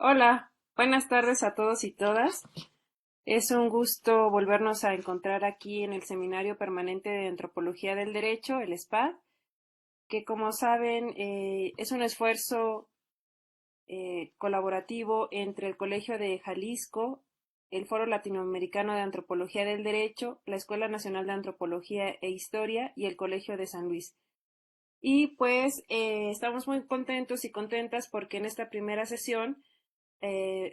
Hola, buenas tardes a todos y todas. Es un gusto volvernos a encontrar aquí en el Seminario Permanente de Antropología del Derecho, el SPA, que como saben es un esfuerzo colaborativo entre el Colegio de Jalisco, el Foro Latinoamericano de Antropología del Derecho, la Escuela Nacional de Antropología e Historia y el Colegio de San Luis. Y pues estamos muy contentos y contentas porque en esta primera sesión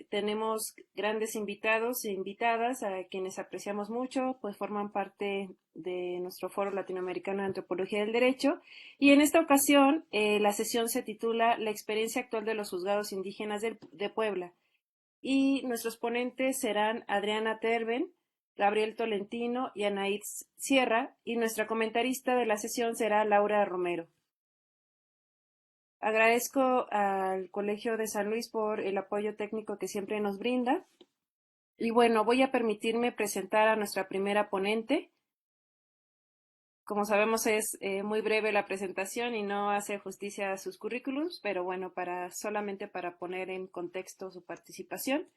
tenemos grandes invitados e invitadas a quienes apreciamos mucho, pues forman parte de nuestro Foro Latinoamericano de Antropología del Derecho. Y en esta ocasión, la sesión se titula La experiencia actual de los juzgados indígenas de Puebla. Y nuestros ponentes serán Adriana Terben, Gabriel Tolentino y Anaid Sierra, y nuestra comentarista de la sesión será Laura Romero. Agradezco al Colegio de San Luis por el apoyo técnico que siempre nos brinda. Y bueno, voy a permitirme presentar a nuestra primera ponente. Como sabemos es muy breve la presentación y no hace justicia a sus currículums, pero bueno, solamente para poner en contexto su participación.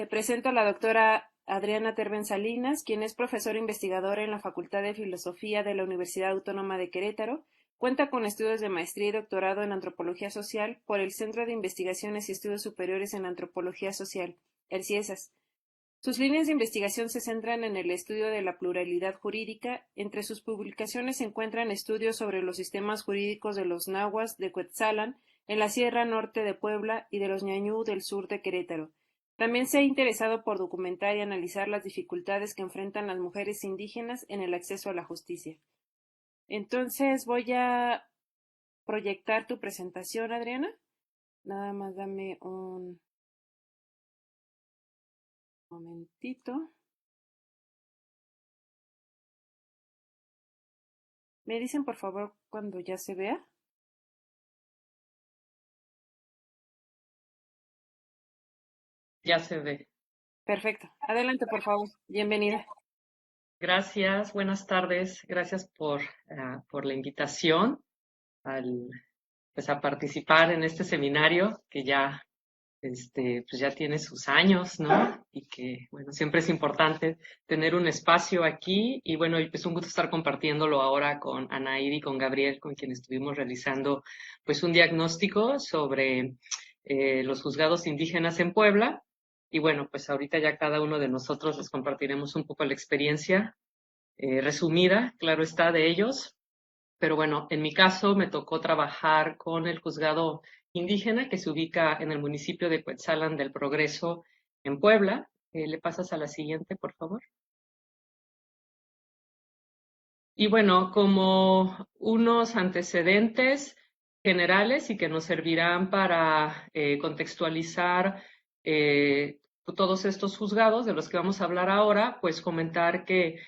Presento a la doctora Adriana Terben Salinas, quien es profesora investigadora en la Facultad de Filosofía de la Universidad Autónoma de Querétaro. Cuenta con estudios de maestría y doctorado en Antropología Social por el Centro de Investigaciones y Estudios Superiores en Antropología Social, el CIESAS. Sus líneas de investigación se centran en el estudio de la pluralidad jurídica. Entre sus publicaciones se encuentran estudios sobre los sistemas jurídicos de los nahuas de Cuetzalan, en la Sierra Norte de Puebla y de los ñañú del sur de Querétaro. También se ha interesado por documentar y analizar las dificultades que enfrentan las mujeres indígenas en el acceso a la justicia. Entonces voy a proyectar tu presentación, Adriana. Nada más dame un momentito. ¿Me dicen por favor cuando ya se vea? Ya se ve. Perfecto. Adelante, por favor. Bienvenida. Gracias, buenas tardes. Gracias por la invitación al, pues a participar en este seminario que ya, pues ya tiene sus años, ¿no? Y que, bueno, siempre es importante tener un espacio aquí y bueno, es un gusto estar compartiéndolo ahora con Anaíd y con Gabriel, con quien estuvimos realizando pues un diagnóstico sobre los juzgados indígenas en Puebla. Y bueno, pues ahorita ya cada uno de nosotros les compartiremos un poco la experiencia resumida, claro está, de ellos. Pero bueno, en mi caso me tocó trabajar con el juzgado indígena que se ubica en el municipio de Cuetzalan del Progreso, en Puebla. ¿Le pasas a la siguiente, por favor? Y bueno, como unos antecedentes generales y que nos servirán para contextualizar todos estos juzgados de los que vamos a hablar ahora, pues comentar que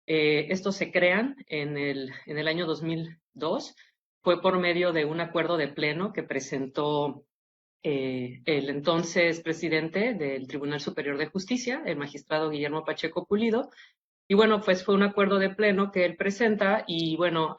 estos se crean en el año 2002. Fue por medio de un acuerdo de pleno que presentó el entonces presidente del Tribunal Superior de Justicia, el magistrado Guillermo Pacheco Pulido, y bueno, pues fue un acuerdo de pleno que él presenta y bueno,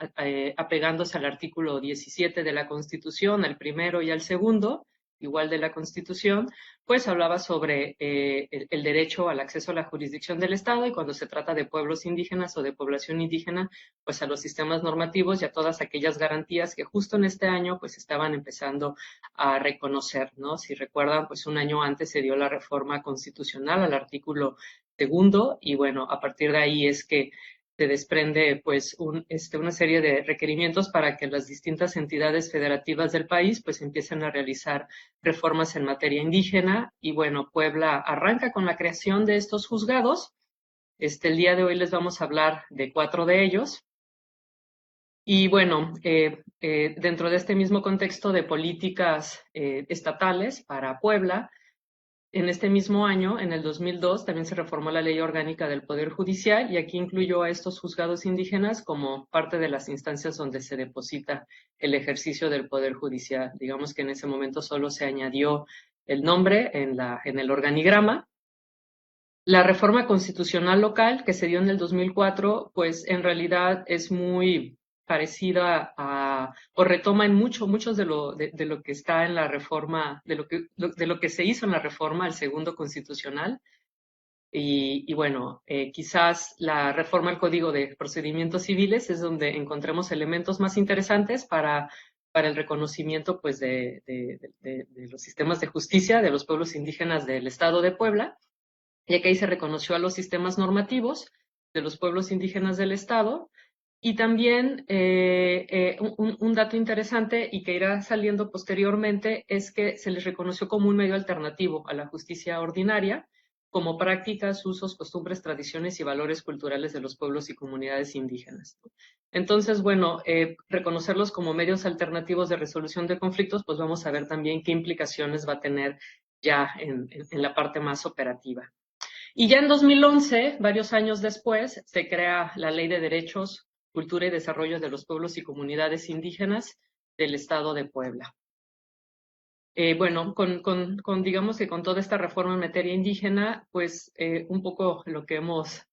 apegándose al artículo 17 de la Constitución, al primero y al segundo, igual de la Constitución, pues hablaba sobre el derecho al acceso a la jurisdicción del Estado y cuando se trata de pueblos indígenas o de población indígena, pues a los sistemas normativos y a todas aquellas garantías que justo en este año pues estaban empezando a reconocer, ¿no? Si recuerdan, pues un año antes se dio la reforma constitucional al artículo segundo y bueno, a partir de ahí es que se desprende pues una serie de requerimientos para que las distintas entidades federativas del país pues empiecen a realizar reformas en materia indígena y bueno, Puebla arranca con la creación de estos juzgados. El día de hoy les vamos a hablar de 4 de ellos. Y bueno, dentro de este mismo contexto de políticas estatales para Puebla, en este mismo año, en el 2002, también se reformó la Ley Orgánica del Poder Judicial y aquí incluyó a estos juzgados indígenas como parte de las instancias donde se deposita el ejercicio del Poder Judicial. Digamos que en ese momento solo se añadió el nombre en el organigrama. La reforma constitucional local que se dio en el 2004, pues en realidad es muy parecida o retoma en muchos de lo que está en la reforma, de lo que se hizo en la reforma al segundo constitucional. Y bueno, quizás la reforma al Código de Procedimientos Civiles es donde encontremos elementos más interesantes para el reconocimiento pues, de los sistemas de justicia de los pueblos indígenas del Estado de Puebla, ya que ahí se reconoció a los sistemas normativos de los pueblos indígenas del Estado. Y también un dato interesante y que irá saliendo posteriormente es que se les reconoció como un medio alternativo a la justicia ordinaria, como prácticas, usos, costumbres, tradiciones y valores culturales de los pueblos y comunidades indígenas. Entonces, bueno, reconocerlos como medios alternativos de resolución de conflictos, pues vamos a ver también qué implicaciones va a tener ya en la parte más operativa. Y ya en 2011, varios años después, se crea la Ley de Derechos, Cultura y Desarrollo de los Pueblos y Comunidades Indígenas del Estado de Puebla. Bueno, digamos que con toda esta reforma en materia indígena, pues un poco lo que hemos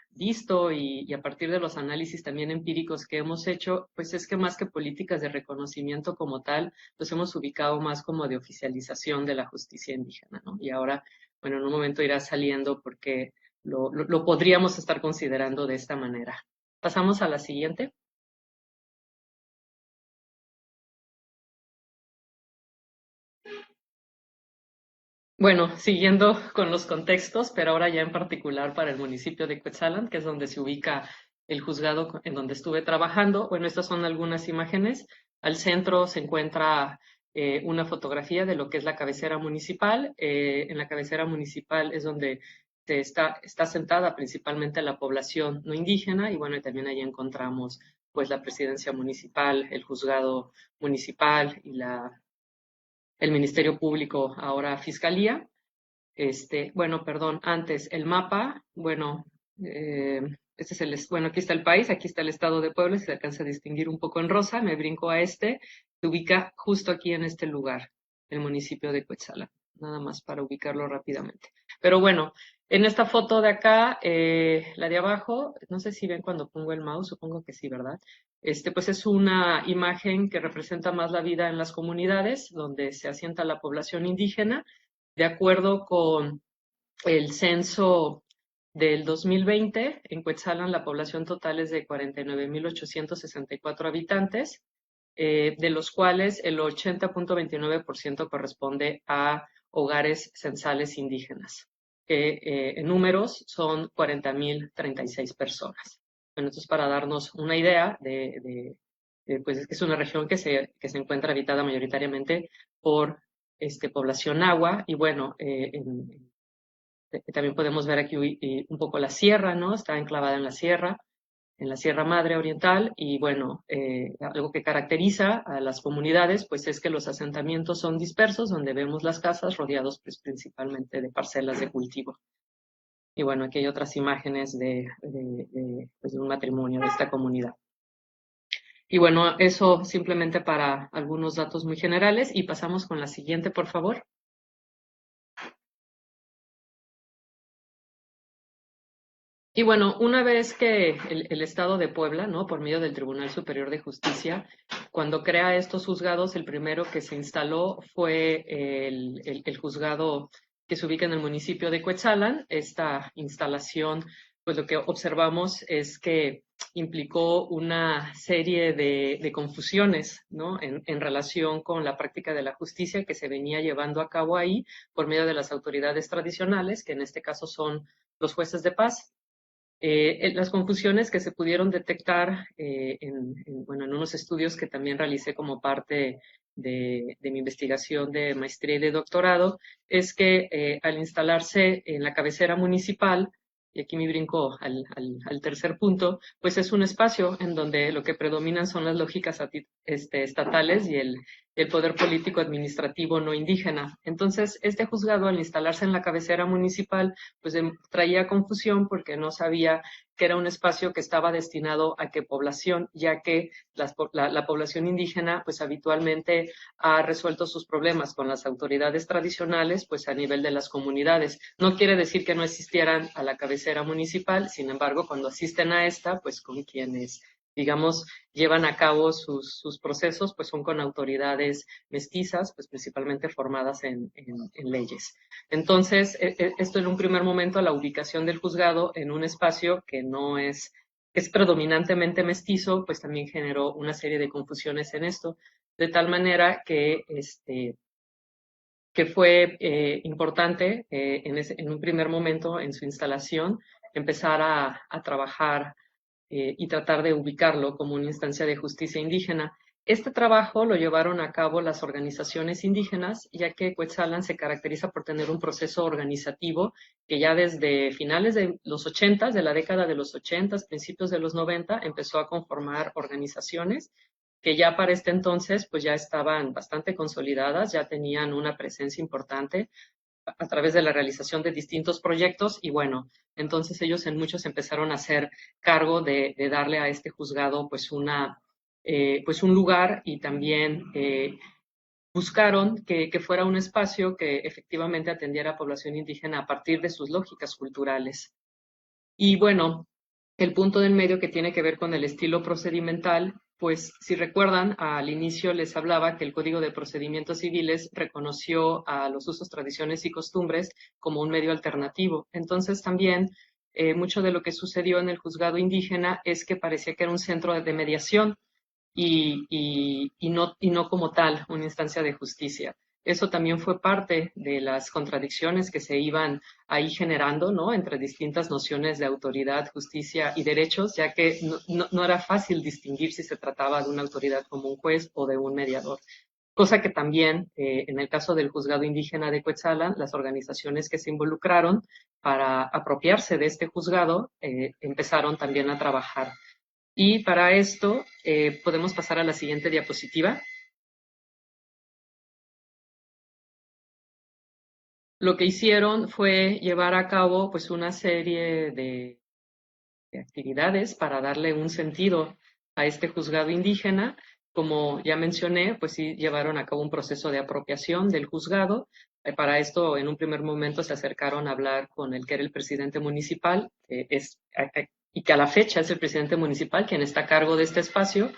visto y a partir de los análisis también empíricos que hemos hecho, pues es que más que políticas de reconocimiento como tal, los hemos ubicado más como de oficialización de la justicia indígena, ¿no? Y ahora, bueno, en un momento irá saliendo porque lo podríamos estar considerando de esta manera. Pasamos a la siguiente. Bueno, siguiendo con los contextos, pero ahora ya en particular para el municipio de Cuetzalan, que es donde se ubica el juzgado en donde estuve trabajando. Bueno, estas son algunas imágenes. Al centro se encuentra una fotografía de lo que es la cabecera municipal. En la cabecera municipal es donde está sentada principalmente la población no indígena y bueno, y también ahí encontramos pues la presidencia municipal, el juzgado municipal y el Ministerio Público, ahora Fiscalía. Bueno, perdón, antes el mapa, bueno, bueno, aquí está el país, aquí está el estado de Puebla, si se alcanza a distinguir un poco en rosa, me brinco a se ubica justo aquí en este lugar, el municipio de Cuetzalan, nada más para ubicarlo rápidamente. Pero bueno, en esta foto de acá, la de abajo, no sé si ven cuando pongo el mouse, supongo que sí, ¿verdad? Pues es una imagen que representa más la vida en las comunidades, donde se asienta la población indígena, de acuerdo con el censo del 2020, en Cuetzalan la población total es de 49.864 habitantes, de los cuales el 80.29% corresponde a hogares censales indígenas, que en números son 40.036 personas. Bueno, entonces para darnos una idea pues es que es una región que se encuentra habitada mayoritariamente por población agua y bueno, también podemos ver aquí un poco la sierra, ¿no? Está enclavada en la Sierra Madre Oriental y bueno, algo que caracteriza a las comunidades pues es que los asentamientos son dispersos, donde vemos las casas rodeados pues principalmente de parcelas de cultivo. Y bueno, aquí hay otras imágenes pues, de un matrimonio de esta comunidad. Y bueno, eso simplemente para algunos datos muy generales y pasamos con la siguiente, por favor. Y bueno, una vez que el Estado de Puebla, ¿no? Por medio del Tribunal Superior de Justicia, cuando crea estos juzgados, el primero que se instaló fue el juzgado que se ubica en el municipio de Cuetzalan. Esta instalación, pues lo que observamos es que implicó una serie de confusiones, ¿no? En relación con la práctica de la justicia que se venía llevando a cabo ahí por medio de las autoridades tradicionales, que en este caso son los jueces de paz. Las confusiones que se pudieron detectar bueno, en unos estudios que también realicé como parte de mi investigación de maestría y de doctorado, es que al instalarse en la cabecera municipal, y aquí me brinco al tercer punto, pues es un espacio en donde lo que predominan son las lógicas estatales y el poder político administrativo no indígena. Entonces, este juzgado, al instalarse en la cabecera municipal, pues traía confusión porque no sabía que era un espacio que estaba destinado a qué población, ya que la población indígena pues habitualmente ha resuelto sus problemas con las autoridades tradicionales pues a nivel de las comunidades. No quiere decir que no existieran a la cabecera municipal, sin embargo, cuando asisten a esta, pues con quienes digamos, llevan a cabo sus procesos, pues son con autoridades mestizas, pues principalmente formadas en leyes. Entonces, esto en un primer momento, la ubicación del juzgado en un espacio que no es, que es predominantemente mestizo, pues también generó una serie de confusiones en esto, de tal manera que fue importante en un primer momento en su instalación empezar a trabajar y tratar de ubicarlo como una instancia de justicia indígena. Este trabajo lo llevaron a cabo las organizaciones indígenas, ya que Cuetzalan se caracteriza por tener un proceso organizativo que ya desde finales de los 80, de la década de los 80, principios de los 90, empezó a conformar organizaciones que ya para este entonces pues ya estaban bastante consolidadas, ya tenían una presencia importante a través de la realización de distintos proyectos y bueno, entonces ellos en muchos empezaron a hacer cargo de darle a este juzgado pues pues un lugar y también buscaron que fuera un espacio que efectivamente atendiera a población indígena a partir de sus lógicas culturales. Y bueno, el punto del medio que tiene que ver con el estilo procedimental, pues si recuerdan, al inicio les hablaba que el Código de Procedimientos Civiles reconoció a los usos, tradiciones y costumbres como un medio alternativo. Entonces también mucho de lo que sucedió en el juzgado indígena es que parecía que era un centro de mediación y no como tal una instancia de justicia. Eso también fue parte de las contradicciones que se iban ahí generando, ¿no? Entre distintas nociones de autoridad, justicia y derechos, ya que no era fácil distinguir si se trataba de una autoridad como un juez o de un mediador. Cosa que también, en el caso del juzgado indígena de Cuetzalan, las organizaciones que se involucraron para apropiarse de este juzgado empezaron también a trabajar. Y para esto podemos pasar a la siguiente diapositiva. Lo que hicieron fue llevar a cabo pues una serie de actividades para darle un sentido a este juzgado indígena. Como ya mencioné, pues sí llevaron a cabo un proceso de apropiación del juzgado. Para esto, en un primer momento, se acercaron a hablar con el que era el presidente municipal, y que a la fecha es el presidente municipal quien está a cargo de este espacio.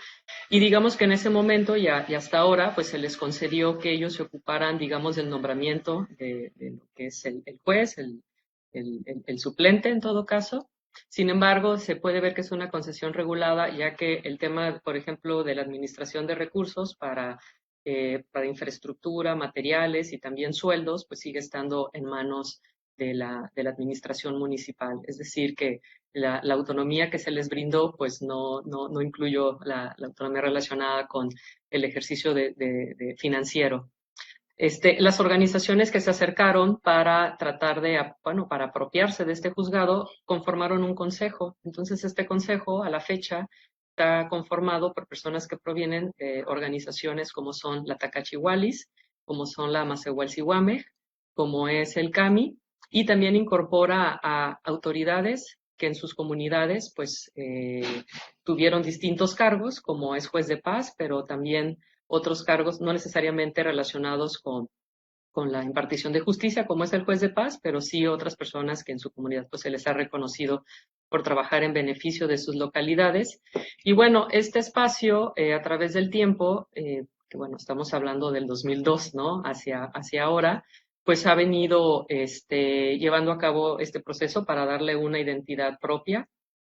Y digamos que en ese momento y hasta ahora, pues se les concedió que ellos se ocuparan, digamos, del nombramiento de lo que es el juez, el suplente en todo caso. Sin embargo, se puede ver que es una concesión regulada, ya que el tema, por ejemplo, de la administración de recursos para infraestructura, materiales y también sueldos, pues sigue estando en manos de la administración municipal. Es decir, que la autonomía que se les brindó, pues no incluyó la autonomía relacionada con el ejercicio de financiero. Las organizaciones que se acercaron para tratar bueno, para apropiarse de este juzgado, conformaron un consejo. Entonces, este consejo, a la fecha, está conformado por personas que provienen de organizaciones como son la Tacachihualis, como son la Masehualcihuamej, como es el CAMI, y también incorpora a autoridades que en sus comunidades, pues, tuvieron distintos cargos, como es juez de paz, pero también otros cargos no necesariamente relacionados con la impartición de justicia, como es el juez de paz, pero sí otras personas que en su comunidad pues, se les ha reconocido por trabajar en beneficio de sus localidades. Y bueno, este espacio a través del tiempo, que bueno, estamos hablando del 2002, ¿no? Hacia ahora, pues ha venido llevando a cabo este proceso para darle una identidad propia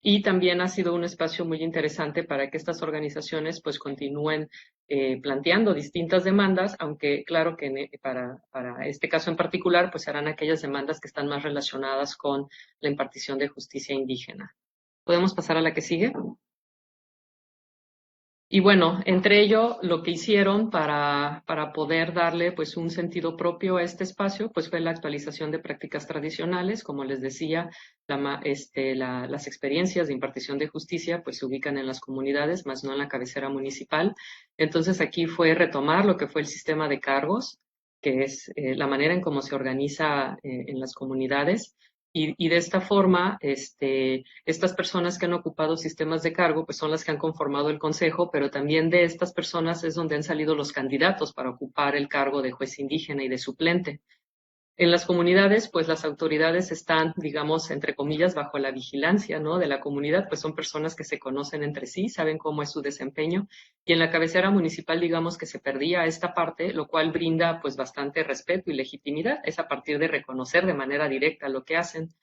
y también ha sido un espacio muy interesante para que estas organizaciones pues continúen planteando distintas demandas, aunque claro que para este caso en particular pues serán aquellas demandas que están más relacionadas con la impartición de justicia indígena. ¿Podemos pasar a la que sigue? Y bueno, entre ello, lo que hicieron para poder darle pues un sentido propio a este espacio, pues fue la actualización de prácticas tradicionales. Como les decía, las experiencias de impartición de justicia pues se ubican en las comunidades, más no en la cabecera municipal. Entonces aquí fue retomar lo que fue el sistema de cargos, que es la manera en cómo se organiza en las comunidades. Y de esta forma, estas personas que han ocupado sistemas de cargo, pues son las que han conformado el consejo, pero también de estas personas es donde han salido los candidatos para ocupar el cargo de juez indígena y de suplente. En las comunidades, pues las autoridades están, digamos, entre comillas, bajo la vigilancia, ¿no? De la comunidad, pues son personas que se conocen entre sí, saben cómo es su desempeño. Y en la cabecera municipal, digamos que se perdía esta parte, lo cual brinda, pues, bastante respeto y legitimidad. Es a partir de reconocer de manera directa lo que hacen.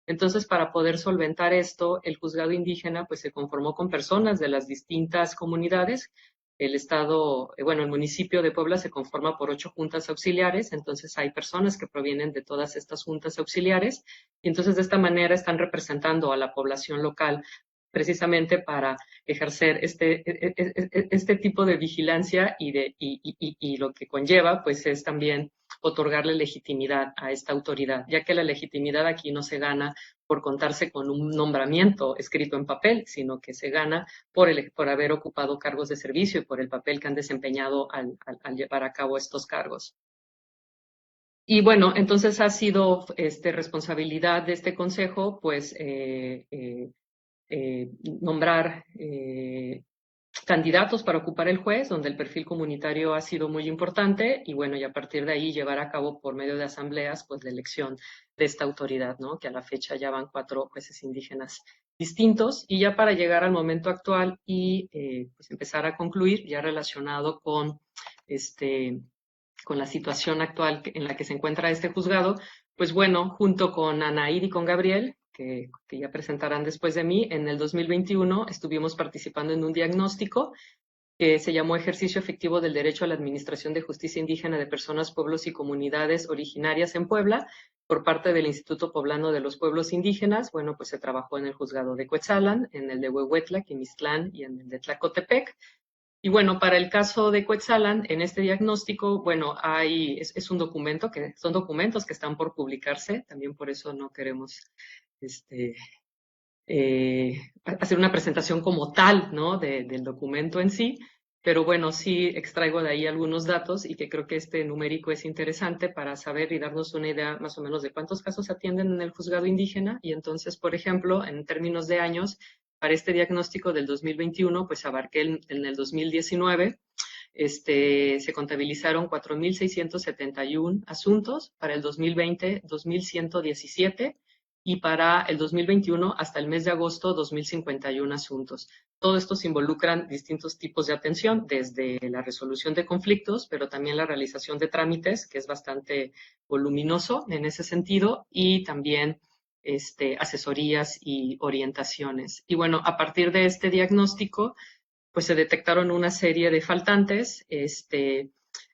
Entonces, para poder solventar esto, el juzgado indígena pues se conformó con personas de las distintas comunidades. El estado, bueno, el municipio de Puebla se conforma por 8 juntas auxiliares, entonces hay personas que provienen de todas estas juntas auxiliares y entonces de esta manera están representando a la población local precisamente para ejercer este tipo de vigilancia y lo que conlleva pues es también otorgarle legitimidad a esta autoridad, ya que la legitimidad aquí no se gana por contarse con un nombramiento escrito en papel, sino que se gana por haber ocupado cargos de servicio y por el papel que han desempeñado al llevar a cabo estos cargos. Y bueno, entonces ha sido responsabilidad de este consejo, pues, nombrar candidatos para ocupar el juez, donde el perfil comunitario ha sido muy importante y bueno, y a partir de ahí llevar a cabo por medio de asambleas, pues la elección de esta autoridad, ¿no? Que a la fecha ya van 4 jueces indígenas distintos y ya para llegar al momento actual y pues empezar a concluir ya relacionado con la situación actual en la que se encuentra este juzgado, pues bueno, junto con Anaíd y con Gabriel, que ya presentarán después de mí, en el 2021 estuvimos participando en un diagnóstico que se llamó Ejercicio Efectivo del Derecho a la Administración de Justicia Indígena de Personas, Pueblos y Comunidades Originarias en Puebla, por parte del Instituto Poblano de los Pueblos Indígenas. Bueno, pues se trabajó en el juzgado de Cuetzalan, en el de Huehuetla, Quimixtlán y en el de Tlacotepec. Y bueno, para el caso de Cuetzalan, en este diagnóstico, bueno, es un documento son documentos que están por publicarse, también por eso no queremos este, hacer una presentación como tal, ¿no? Del documento en sí, pero bueno, sí extraigo de ahí algunos datos y que creo que este numérico es interesante para saber y darnos una idea más o menos de cuántos casos se atienden en el juzgado indígena y entonces, por ejemplo, en términos de años, para este diagnóstico del 2021, pues abarqué en el 2019 se contabilizaron 4.671 asuntos, para el 2020 2.117 y para el 2021 hasta el mes de agosto 2.051 asuntos. Todo esto se involucran distintos tipos de atención, desde la resolución de conflictos, pero también la realización de trámites, que es bastante voluminoso en ese sentido, y también asesorías y orientaciones. Y bueno, a partir de este diagnóstico, pues se detectaron una serie de faltantes,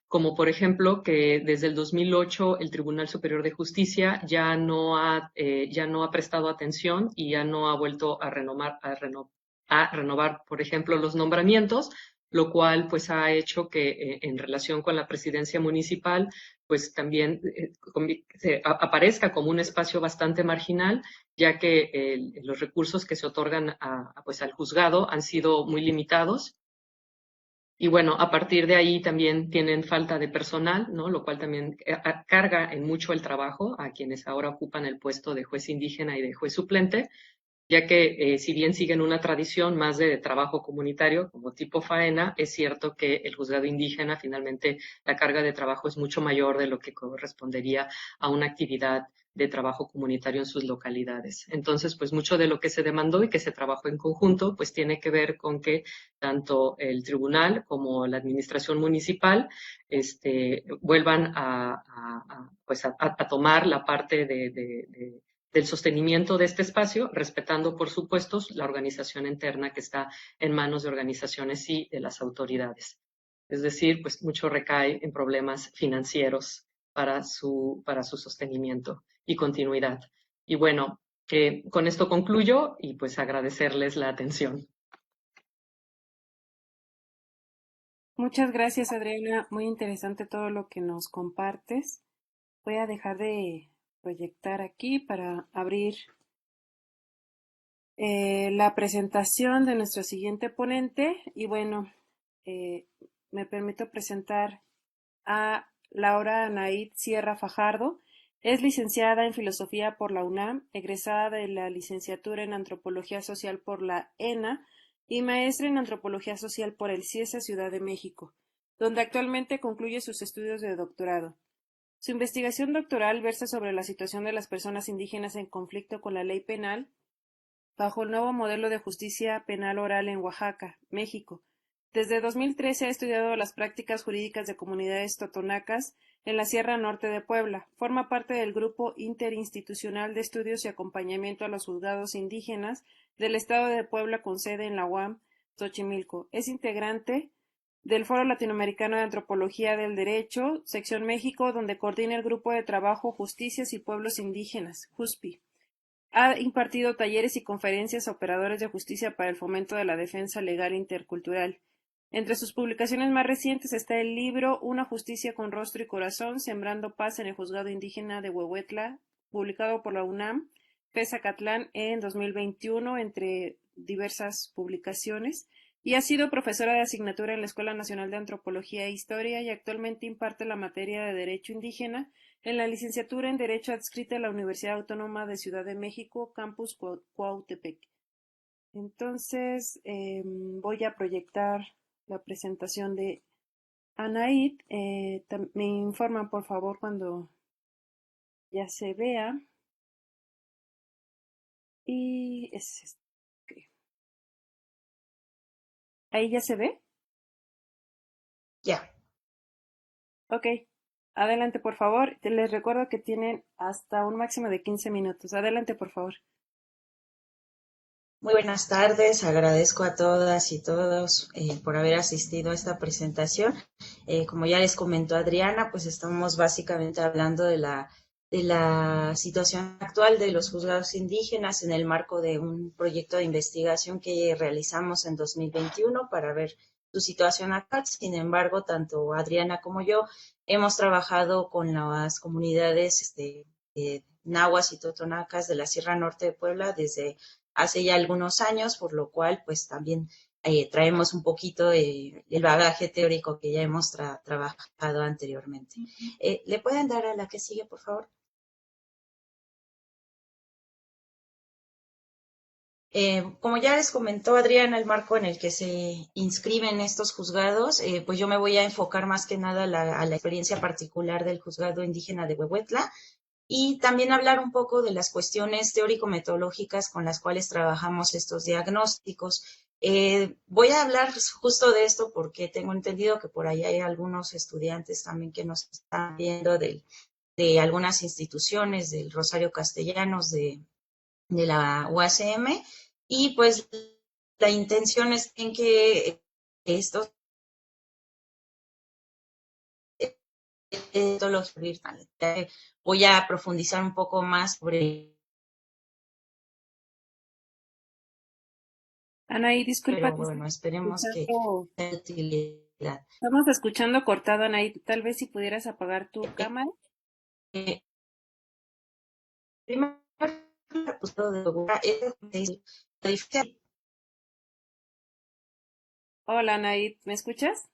como por ejemplo que desde el 2008 el Tribunal Superior de Justicia ya no ha prestado atención y ya no ha vuelto a renovar, por ejemplo, los nombramientos, lo cual pues ha hecho que en relación con la presidencia municipal pues también aparezca como un espacio bastante marginal, ya que los recursos que se otorgan pues al juzgado han sido muy limitados. Y bueno, a partir de ahí también tienen falta de personal, ¿no? Lo cual también carga en mucho el trabajo a quienes ahora ocupan el puesto de juez indígena y de juez suplente, ya que si bien siguen una tradición más de trabajo comunitario como tipo faena, es cierto que el juzgado indígena finalmente la carga de trabajo es mucho mayor de lo que correspondería a una actividad de trabajo comunitario en sus localidades. Entonces, pues mucho de lo que se demandó y que se trabajó en conjunto, pues tiene que ver con que tanto el tribunal como la administración municipal vuelvan pues a tomar la parte del sostenimiento de este espacio, respetando, por supuesto, la organización interna que está en manos de organizaciones y de las autoridades. Es decir, pues mucho recae en problemas financieros para su sostenimiento y continuidad. Y bueno, con esto concluyo y pues agradecerles la atención. Muchas gracias, Adriana. Muy interesante todo lo que nos compartes. Voy a dejar de proyectar aquí para abrir la presentación de nuestro siguiente ponente. Y bueno, eh, me permito presentar a Laura Anaíd Sierra Fajardo. Es licenciada en Filosofía por la UNAM, egresada de la licenciatura en Antropología Social por la ENA y maestra en Antropología Social por el CIESA Ciudad de México, donde actualmente concluye sus estudios de doctorado. Su investigación doctoral versa sobre la situación de las personas indígenas en conflicto con la ley penal bajo el nuevo modelo de justicia penal oral en Oaxaca, México. Desde 2013 ha estudiado las prácticas jurídicas de comunidades totonacas en la Sierra Norte de Puebla. Forma parte del Grupo Interinstitucional de Estudios y Acompañamiento a los Juzgados Indígenas del Estado de Puebla con sede en la UAM, Xochimilco. Es integrante del Foro Latinoamericano de Antropología del Derecho, Sección México, donde coordina el Grupo de Trabajo Justicias y Pueblos Indígenas, JUSPI. Ha impartido talleres y conferencias a operadores de justicia para el fomento de la defensa legal intercultural. Entre sus publicaciones más recientes está el libro Una justicia con rostro y corazón, Sembrando paz en el juzgado indígena de Huehuetla, publicado por la UNAM, Pezacatlán en 2021, entre diversas publicaciones, y ha sido profesora de asignatura en la Escuela Nacional de Antropología e Historia y actualmente imparte la materia de Derecho Indígena en la licenciatura en Derecho adscrita a la Universidad Autónoma de Ciudad de México, Campus Cuautepec. Entonces, voy a proyectar la presentación de Anaid. Me informan, por favor, cuando ya se vea. Y okay. ¿Ahí ya se ve? Ya. Ok. Adelante, por favor. Les recuerdo que tienen hasta un máximo de 15 minutos. Adelante, por favor. Muy buenas tardes, agradezco a todas y todos por haber asistido a esta presentación. Como ya les comentó Adriana, pues estamos básicamente hablando de la situación actual de los juzgados indígenas en el marco de un proyecto de investigación que realizamos en 2021 para ver su situación actual. Sin embargo, tanto Adriana como yo hemos trabajado con las comunidades nahuas y totonacas de la Sierra Norte de Puebla desde hace ya algunos años, por lo cual pues también traemos un poquito el bagaje teórico que ya hemos trabajado anteriormente. ¿Le pueden dar a la que sigue, por favor? Como ya les comentó Adriana, el marco en el que se inscriben estos juzgados, pues yo me voy a enfocar más que nada a la experiencia particular del juzgado indígena de Huehuetla, y también hablar un poco de las cuestiones teórico-metodológicas con las cuales trabajamos estos diagnósticos. Voy a hablar justo de esto porque tengo entendido que por ahí hay algunos estudiantes también que nos están viendo de algunas instituciones, del Rosario Castellanos, de la UACM, y pues la intención es en que estos virtual. Voy a profundizar un poco más sobre. Anaí, disculpa. Pero bueno, esperemos que sea de utilidad. Estamos escuchando cortado, Anaí. Tal vez si pudieras apagar tu cámara. Primero, Hola, Anaí, ¿me escuchas?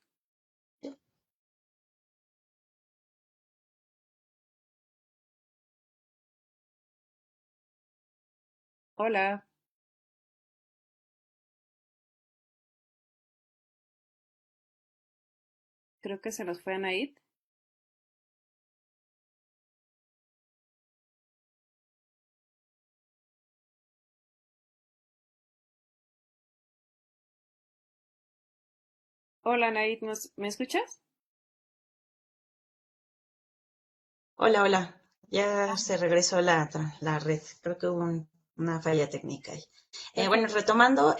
Hola. Creo que se nos fue Anaí. Hola, Anaí, ¿me escuchas? Hola, hola. Ya se regresó la red. Creo que hubo una falla técnica ahí. Bueno, retomando,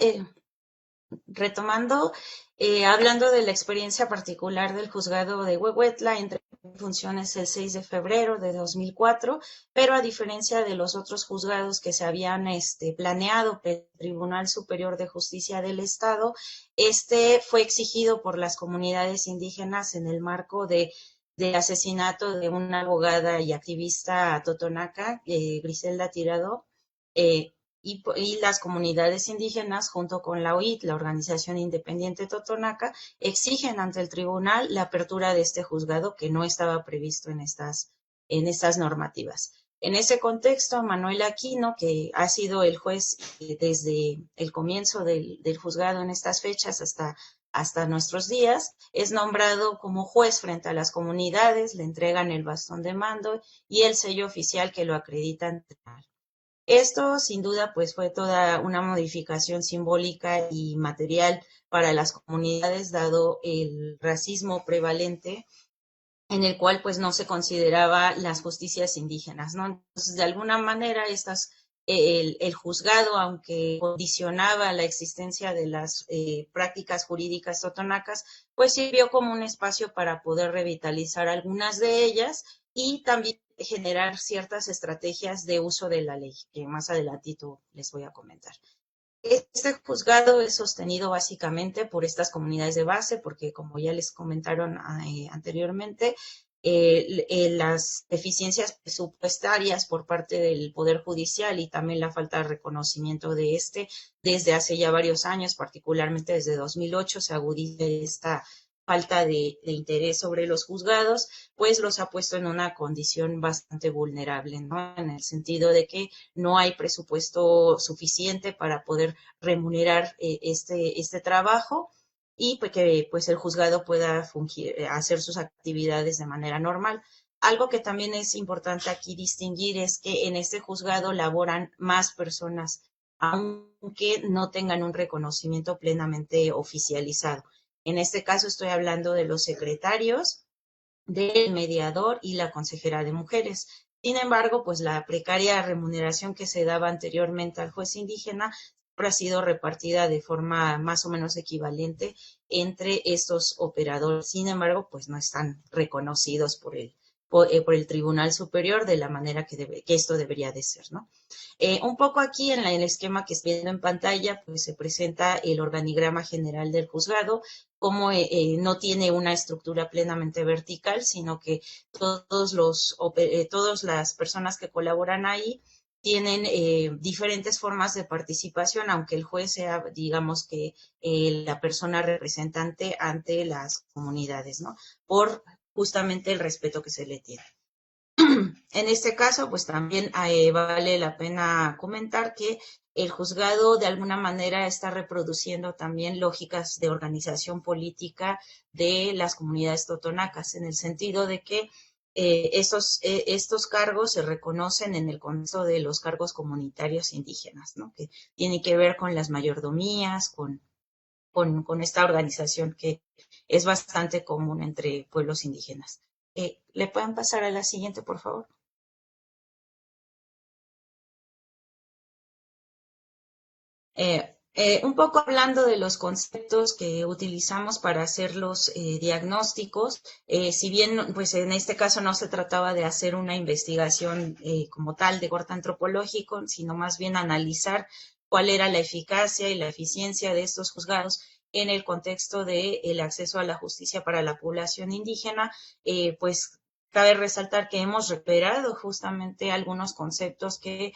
hablando de la experiencia particular del juzgado de Huehuetla, entré en funciones el 6 de febrero de 2004, pero a diferencia de los otros juzgados que se habían planeado por el Tribunal Superior de Justicia del Estado, este fue exigido por las comunidades indígenas en el marco del asesinato de una abogada y activista totonaca, Griselda Tirado, y las comunidades indígenas, junto con la OIT, la Organización Independiente Totonaca, exigen ante el tribunal la apertura de este juzgado que no estaba previsto en estas normativas. En ese contexto, Manuel Aquino, que ha sido el juez desde el comienzo del juzgado en estas fechas hasta hasta nuestros días, es nombrado como juez frente a las comunidades, le entregan el bastón de mando y el sello oficial que lo acredita. Esto, sin duda, pues fue toda una modificación simbólica y material para las comunidades, dado el racismo prevalente en el cual pues no se consideraba las justicias indígenas, ¿no? Entonces, de alguna manera, el juzgado, aunque condicionaba la existencia de las prácticas jurídicas totonacas, pues sirvió como un espacio para poder revitalizar algunas de ellas y también generar ciertas estrategias de uso de la ley, que más adelantito les voy a comentar. Este juzgado es sostenido básicamente por estas comunidades de base, porque como ya les comentaron anteriormente, las deficiencias presupuestarias por parte del Poder Judicial y también la falta de reconocimiento de desde hace ya varios años, particularmente desde 2008, se agudiza esta falta de interés sobre los juzgados, pues los ha puesto en una condición bastante vulnerable, ¿no? En el sentido de que no hay presupuesto suficiente para poder remunerar este trabajo y pues que pues el juzgado pueda hacer sus actividades de manera normal. Algo que también es importante aquí distinguir es que en este juzgado laboran más personas, aunque no tengan un reconocimiento plenamente oficializado. En este caso estoy hablando de los secretarios, del mediador y la consejera de mujeres. Sin embargo, pues la precaria remuneración que se daba anteriormente al juez indígena siempre ha sido repartida de forma más o menos equivalente entre estos operadores. Sin embargo, pues no están reconocidos por el Tribunal Superior de la manera que esto debería de ser, ¿no? Un poco aquí en el esquema que estoy viendo en pantalla, pues se presenta el organigrama general del juzgado, como no tiene una estructura plenamente vertical, sino que todas las personas que colaboran ahí tienen diferentes formas de participación, aunque el juez sea, digamos que la persona representante ante las comunidades, ¿no? Por justamente el respeto que se le tiene. En este caso, pues también vale la pena comentar que el juzgado de alguna manera está reproduciendo también lógicas de organización política de las comunidades totonacas, en el sentido de que estos cargos se reconocen en el contexto de los cargos comunitarios indígenas, ¿no? Que tiene que ver con las mayordomías, con esta organización que es bastante común entre pueblos indígenas. ¿Le pueden pasar a la siguiente, por favor? Un poco hablando de los conceptos que utilizamos para hacer los diagnósticos, si bien pues en este caso no se trataba de hacer una investigación como tal de corte antropológico, sino más bien analizar cuál era la eficacia y la eficiencia de estos juzgados en el contexto del acceso a la justicia para la población indígena, pues cabe resaltar que hemos recuperado justamente algunos conceptos de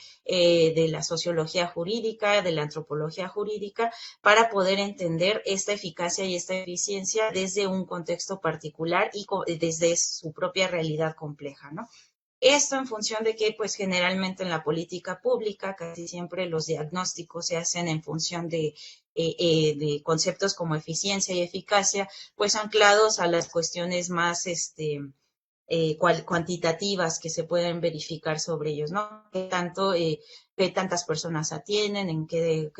la sociología jurídica, de la antropología jurídica, para poder entender esta eficacia y esta eficiencia desde un contexto particular y desde su propia realidad compleja, ¿no? Esto en función de que, pues generalmente en la política pública, casi siempre los diagnósticos se hacen en función de conceptos como eficiencia y eficacia, pues anclados a las cuestiones más cuantitativas que se pueden verificar sobre ellos, ¿no? Qué tantas personas atienden, qué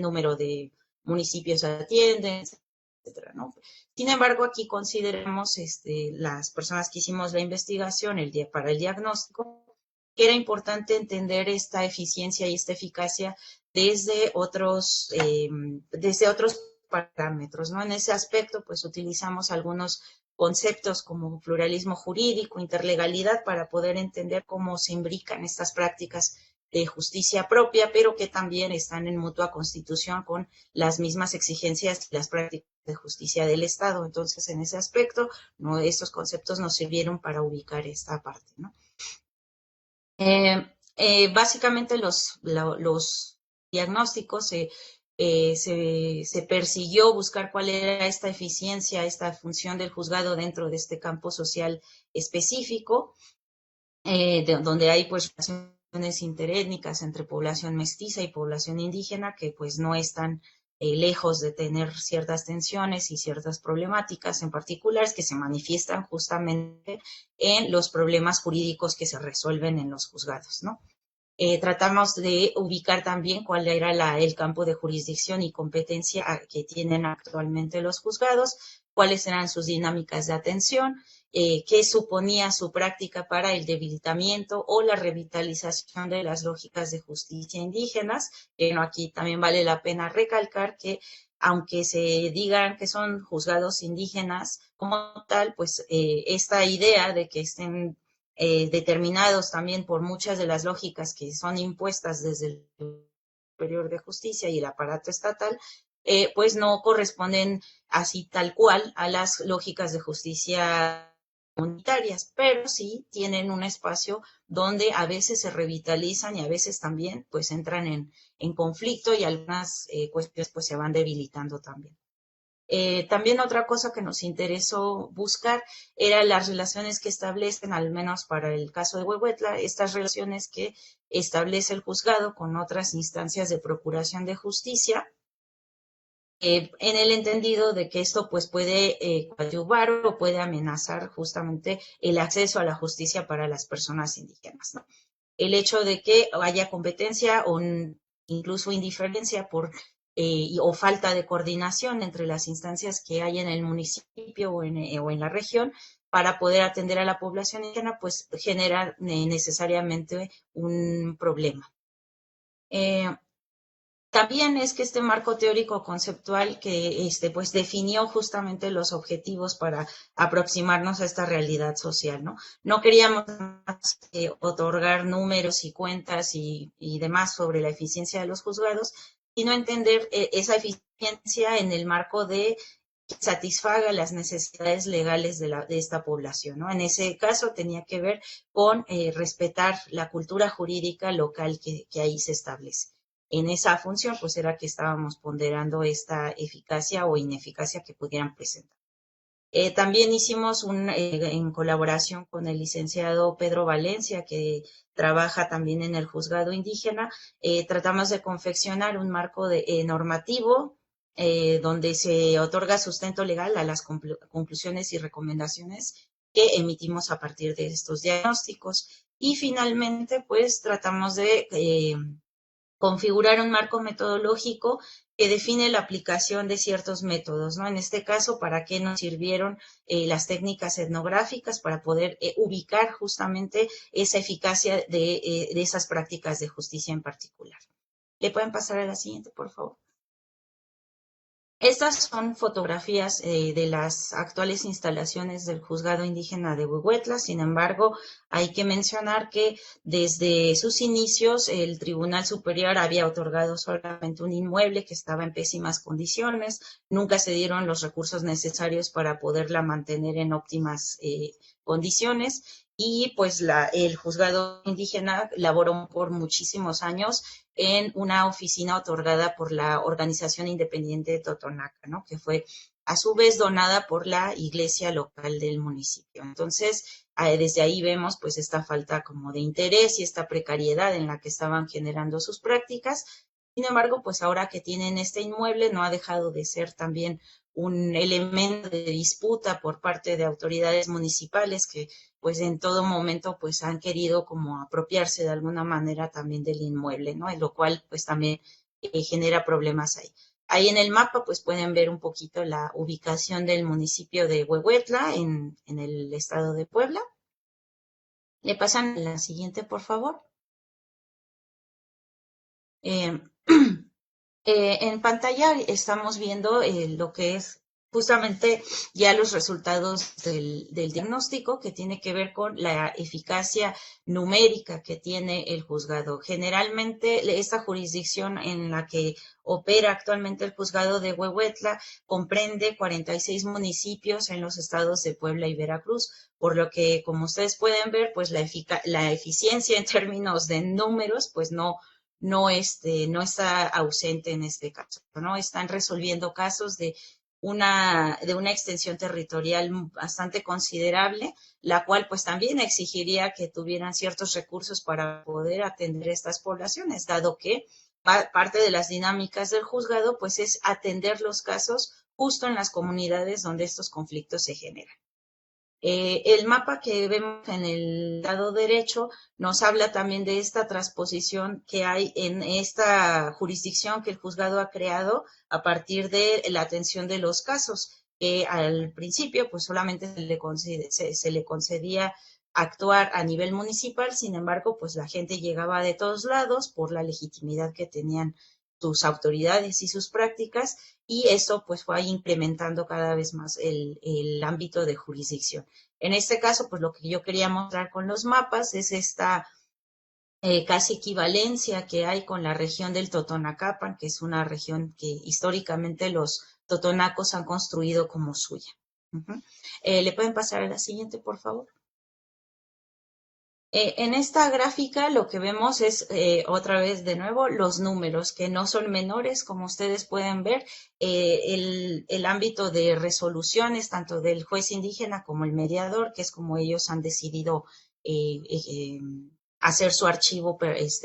número de municipios atienden, etcétera, ¿no? Sin embargo, aquí consideramos las personas que hicimos la investigación para el diagnóstico, que era importante entender esta eficiencia y esta eficacia desde otros parámetros, ¿no? En ese aspecto, pues utilizamos algunos conceptos como pluralismo jurídico, interlegalidad, para poder entender cómo se imbrican estas prácticas de justicia propia, pero que también están en mutua constitución con las mismas exigencias y las prácticas de justicia del Estado. Entonces, en ese aspecto, estos conceptos nos sirvieron para ubicar esta parte, ¿no? Básicamente los diagnósticos se persiguió buscar cuál era esta eficiencia, esta función del juzgado dentro de este campo social específico, donde hay pues relaciones interétnicas entre población mestiza y población indígena que pues no están lejos de tener ciertas tensiones y ciertas problemáticas en particulares que se manifiestan justamente en los problemas jurídicos que se resuelven en los juzgados, ¿no? Tratamos de ubicar también cuál era el campo de jurisdicción y competencia que tienen actualmente los juzgados, cuáles eran sus dinámicas de atención, qué suponía su práctica para el debilitamiento o la revitalización de las lógicas de justicia indígenas. Aquí también vale la pena recalcar que aunque se digan que son juzgados indígenas como tal, pues esta idea de que estén determinados también por muchas de las lógicas que son impuestas desde el Superior de Justicia y el aparato estatal, pues no corresponden así tal cual a las lógicas de justicia comunitarias, pero sí tienen un espacio donde a veces se revitalizan y a veces también pues entran en conflicto y algunas cuestiones pues se van debilitando también. También otra cosa que nos interesó buscar era las relaciones que establecen, al menos para el caso de Huehuetla, estas relaciones que establece el juzgado con otras instancias de procuración de justicia, en el entendido de que esto pues puede coadyuvar o puede amenazar justamente el acceso a la justicia para las personas indígenas, ¿no? El hecho de que haya competencia o incluso indiferencia o falta de coordinación entre las instancias que hay en el municipio o en la región para poder atender a la población indígena, pues genera necesariamente un problema. También es que este marco teórico conceptual que pues definió justamente los objetivos para aproximarnos a esta realidad social, ¿no? No queríamos más otorgar números y cuentas y demás sobre la eficiencia de los juzgados, sino entender esa eficiencia en el marco de que satisfaga las necesidades legales de esta población, ¿no? En ese caso tenía que ver con respetar la cultura jurídica local que ahí se establece. En esa función, pues era que estábamos ponderando esta eficacia o ineficacia que pudieran presentar. También hicimos en colaboración con el licenciado Pedro Valencia, que trabaja también en el juzgado indígena, tratamos de confeccionar un marco normativo donde se otorga sustento legal a las conclusiones y recomendaciones que emitimos a partir de estos diagnósticos. Y finalmente, pues tratamos de configurar un marco metodológico que define la aplicación de ciertos métodos, ¿no? En este caso, ¿para qué nos sirvieron las técnicas etnográficas? Para poder ubicar justamente esa eficacia de esas prácticas de justicia en particular. ¿Le pueden pasar a la siguiente, por favor? Estas son fotografías de las actuales instalaciones del juzgado indígena de Huehuetla. Sin embargo, hay que mencionar que desde sus inicios el Tribunal Superior había otorgado solamente un inmueble que estaba en pésimas condiciones. Nunca se dieron los recursos necesarios para poderla mantener en óptimas condiciones. Y pues el juzgado indígena laboró por muchísimos años en una oficina otorgada por la Organización Independiente de Totonaca, ¿no? Que fue a su vez donada por la iglesia local del municipio. Entonces, desde ahí vemos pues esta falta como de interés y esta precariedad en la que estaban generando sus prácticas. Sin embargo, pues ahora que tienen este inmueble, no ha dejado de ser también un elemento de disputa por parte de autoridades municipales que pues en todo momento pues han querido como apropiarse de alguna manera también del inmueble, ¿no? En lo cual pues también genera problemas ahí. Ahí en el mapa pues pueden ver un poquito la ubicación del municipio de Huehuetla en el estado de Puebla. ¿Le pasan a la siguiente, por favor? En pantalla estamos viendo lo que es justamente ya los resultados del diagnóstico, que tiene que ver con la eficacia numérica que tiene el juzgado. Generalmente esta jurisdicción en la que opera actualmente el juzgado de Huehuetla comprende 46 municipios en los estados de Puebla y Veracruz, por lo que, como ustedes pueden ver, pues la eficiencia en términos de números, pues no está ausente en este caso, ¿no? Están resolviendo casos de una extensión territorial bastante considerable, la cual pues también exigiría que tuvieran ciertos recursos para poder atender estas poblaciones, dado que parte de las dinámicas del juzgado, pues es atender los casos justo en las comunidades donde estos conflictos se generan. El mapa que vemos en el lado derecho nos habla también de esta transposición que hay en esta jurisdicción que el juzgado ha creado a partir de la atención de los casos, que al principio pues solamente se le concedía actuar a nivel municipal, sin embargo pues la gente llegaba de todos lados por la legitimidad que tenían sus autoridades y sus prácticas, y eso pues fue incrementando cada vez más el ámbito de jurisdicción. En este caso, pues lo que yo quería mostrar con los mapas es esta casi equivalencia que hay con la región del Totonacapan, que es una región que históricamente los totonacos han construido como suya. ¿Le pueden pasar a la siguiente, por favor? En esta gráfica lo que vemos es, otra vez de nuevo, los números, que no son menores, como ustedes pueden ver. El ámbito de resoluciones, tanto del juez indígena como el mediador, que es como ellos han decidido hacer su archivo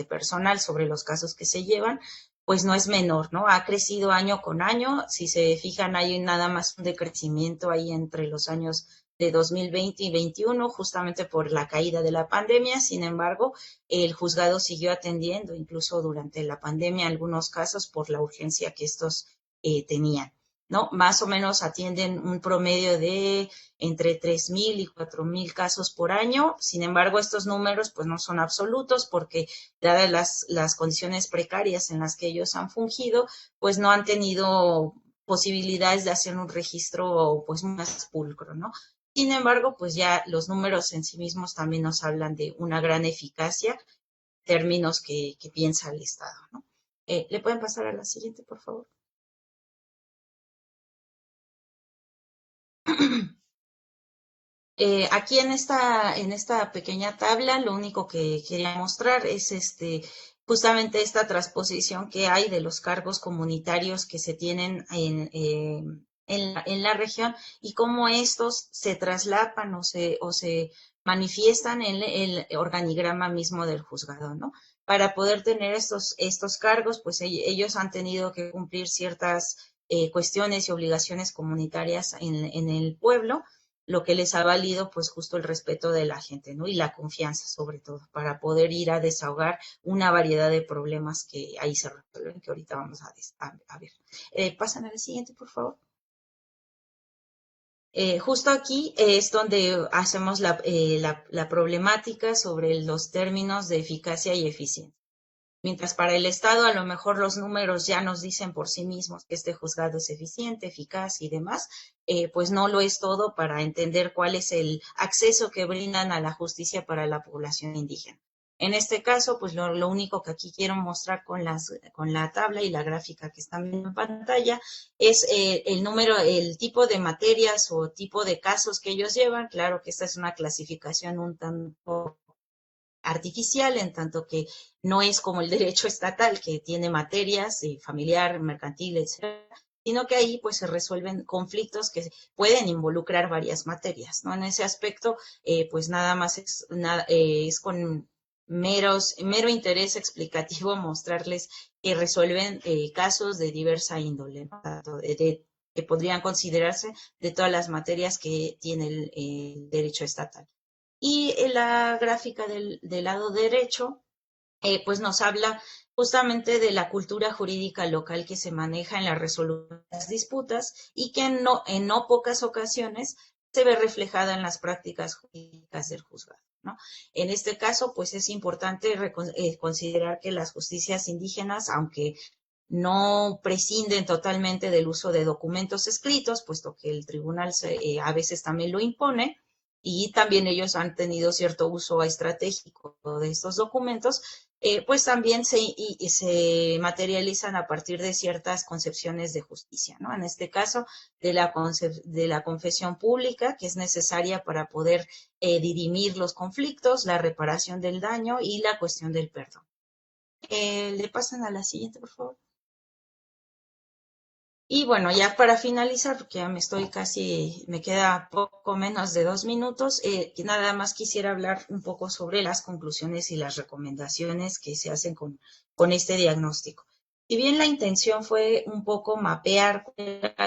personal sobre los casos que se llevan, pues no es menor, ¿no? Ha crecido año con año. Si se fijan, hay nada más un decrecimiento ahí entre los años de 2020 y 2021, justamente por la caída de la pandemia. Sin embargo, el juzgado siguió atendiendo, incluso durante la pandemia, algunos casos por la urgencia que estos tenían, ¿no? Más o menos atienden un promedio de entre 3,000 y 4,000 casos por año. Sin embargo, estos números pues no son absolutos, porque dadas las condiciones precarias en las que ellos han fungido, pues no han tenido posibilidades de hacer un registro pues más pulcro, ¿no? Sin embargo, pues ya los números en sí mismos también nos hablan de una gran eficacia, términos que piensa el Estado, ¿no? ¿Le pueden pasar a la siguiente, por favor? Aquí en esta pequeña tabla, lo único que quería mostrar es justamente esta transposición que hay de los cargos comunitarios que se tienen en la región, y cómo estos se traslapan o se manifiestan en el organigrama mismo del juzgado, ¿no? Para poder tener estos cargos, pues ellos han tenido que cumplir ciertas cuestiones y obligaciones comunitarias en el pueblo, lo que les ha valido pues justo el respeto de la gente, ¿no? Y la confianza, sobre todo, para poder ir a desahogar una variedad de problemas que ahí se resuelven, que ahorita vamos a ver. Pasan al siguiente, por favor. Justo aquí es donde hacemos la problemática sobre los términos de eficacia y eficiencia. Mientras para el Estado a lo mejor los números ya nos dicen por sí mismos que este juzgado es eficiente, eficaz y demás, pues no lo es todo para entender cuál es el acceso que brindan a la justicia para la población indígena. En este caso, pues lo único que aquí quiero mostrar con la tabla y la gráfica que están viendo en pantalla es el tipo de materias o tipo de casos que ellos llevan. Claro que esta es una clasificación un tanto artificial, en tanto que no es como el derecho estatal, que tiene materias familiar, mercantil, etcétera, sino que ahí pues se resuelven conflictos que pueden involucrar varias materias, ¿no? En ese aspecto, pues nada más es con mero interés explicativo mostrarles que resuelven casos de diversa índole, ¿no? Tanto que podrían considerarse de todas las materias que tiene el derecho estatal. Y en la gráfica del lado derecho, pues nos habla justamente de la cultura jurídica local que se maneja en la resolución de las disputas, y que en no pocas ocasiones se ve reflejada en las prácticas jurídicas del juzgado, ¿no? En este caso, pues es importante considerar que las justicias indígenas, aunque no prescinden totalmente del uso de documentos escritos, puesto que el tribunal a veces también lo impone, y también ellos han tenido cierto uso estratégico de estos documentos, pues también se materializan a partir de ciertas concepciones de justicia, ¿no? En este caso, de la confesión pública, que es necesaria para poder dirimir los conflictos, la reparación del daño y la cuestión del perdón. ¿Le pasan a la siguiente, por favor? Y bueno, ya para finalizar, porque ya me queda poco menos de 2 minutos, nada más quisiera hablar un poco sobre las conclusiones y las recomendaciones que se hacen con este diagnóstico. Si bien la intención fue un poco mapear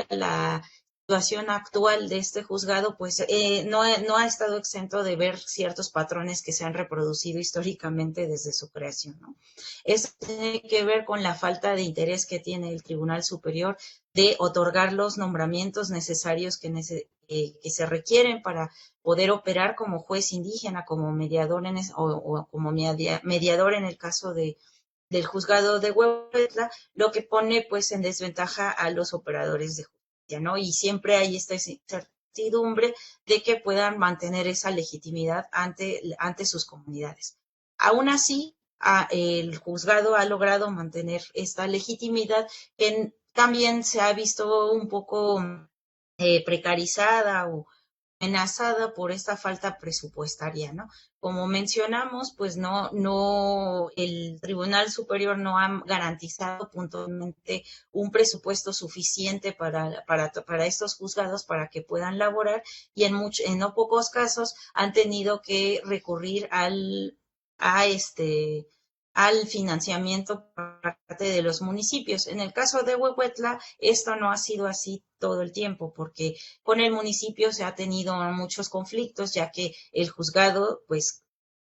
la situación actual de este juzgado, pues no ha estado exento de ver ciertos patrones que se han reproducido históricamente desde su creación, ¿no? Esto tiene que ver con la falta de interés que tiene el Tribunal Superior de otorgar los nombramientos necesarios que se requieren para poder operar como juez indígena, como mediador o como mediador en el caso del juzgado de Huehuetla, lo que pone pues en desventaja a los operadores de justicia, ¿no? Y siempre hay esta incertidumbre de que puedan mantener esa legitimidad ante sus comunidades. Aún así, el juzgado ha logrado mantener esta legitimidad que también se ha visto un poco precarizada o amenazada por esta falta presupuestaria, ¿no? Como mencionamos, pues el Tribunal Superior no ha garantizado puntualmente un presupuesto suficiente para estos juzgados para que puedan laborar y en no pocos casos han tenido que recurrir al financiamiento por parte de los municipios. En el caso de Huehuetla, esto no ha sido así todo el tiempo, porque con el municipio se ha tenido muchos conflictos, ya que el juzgado, pues,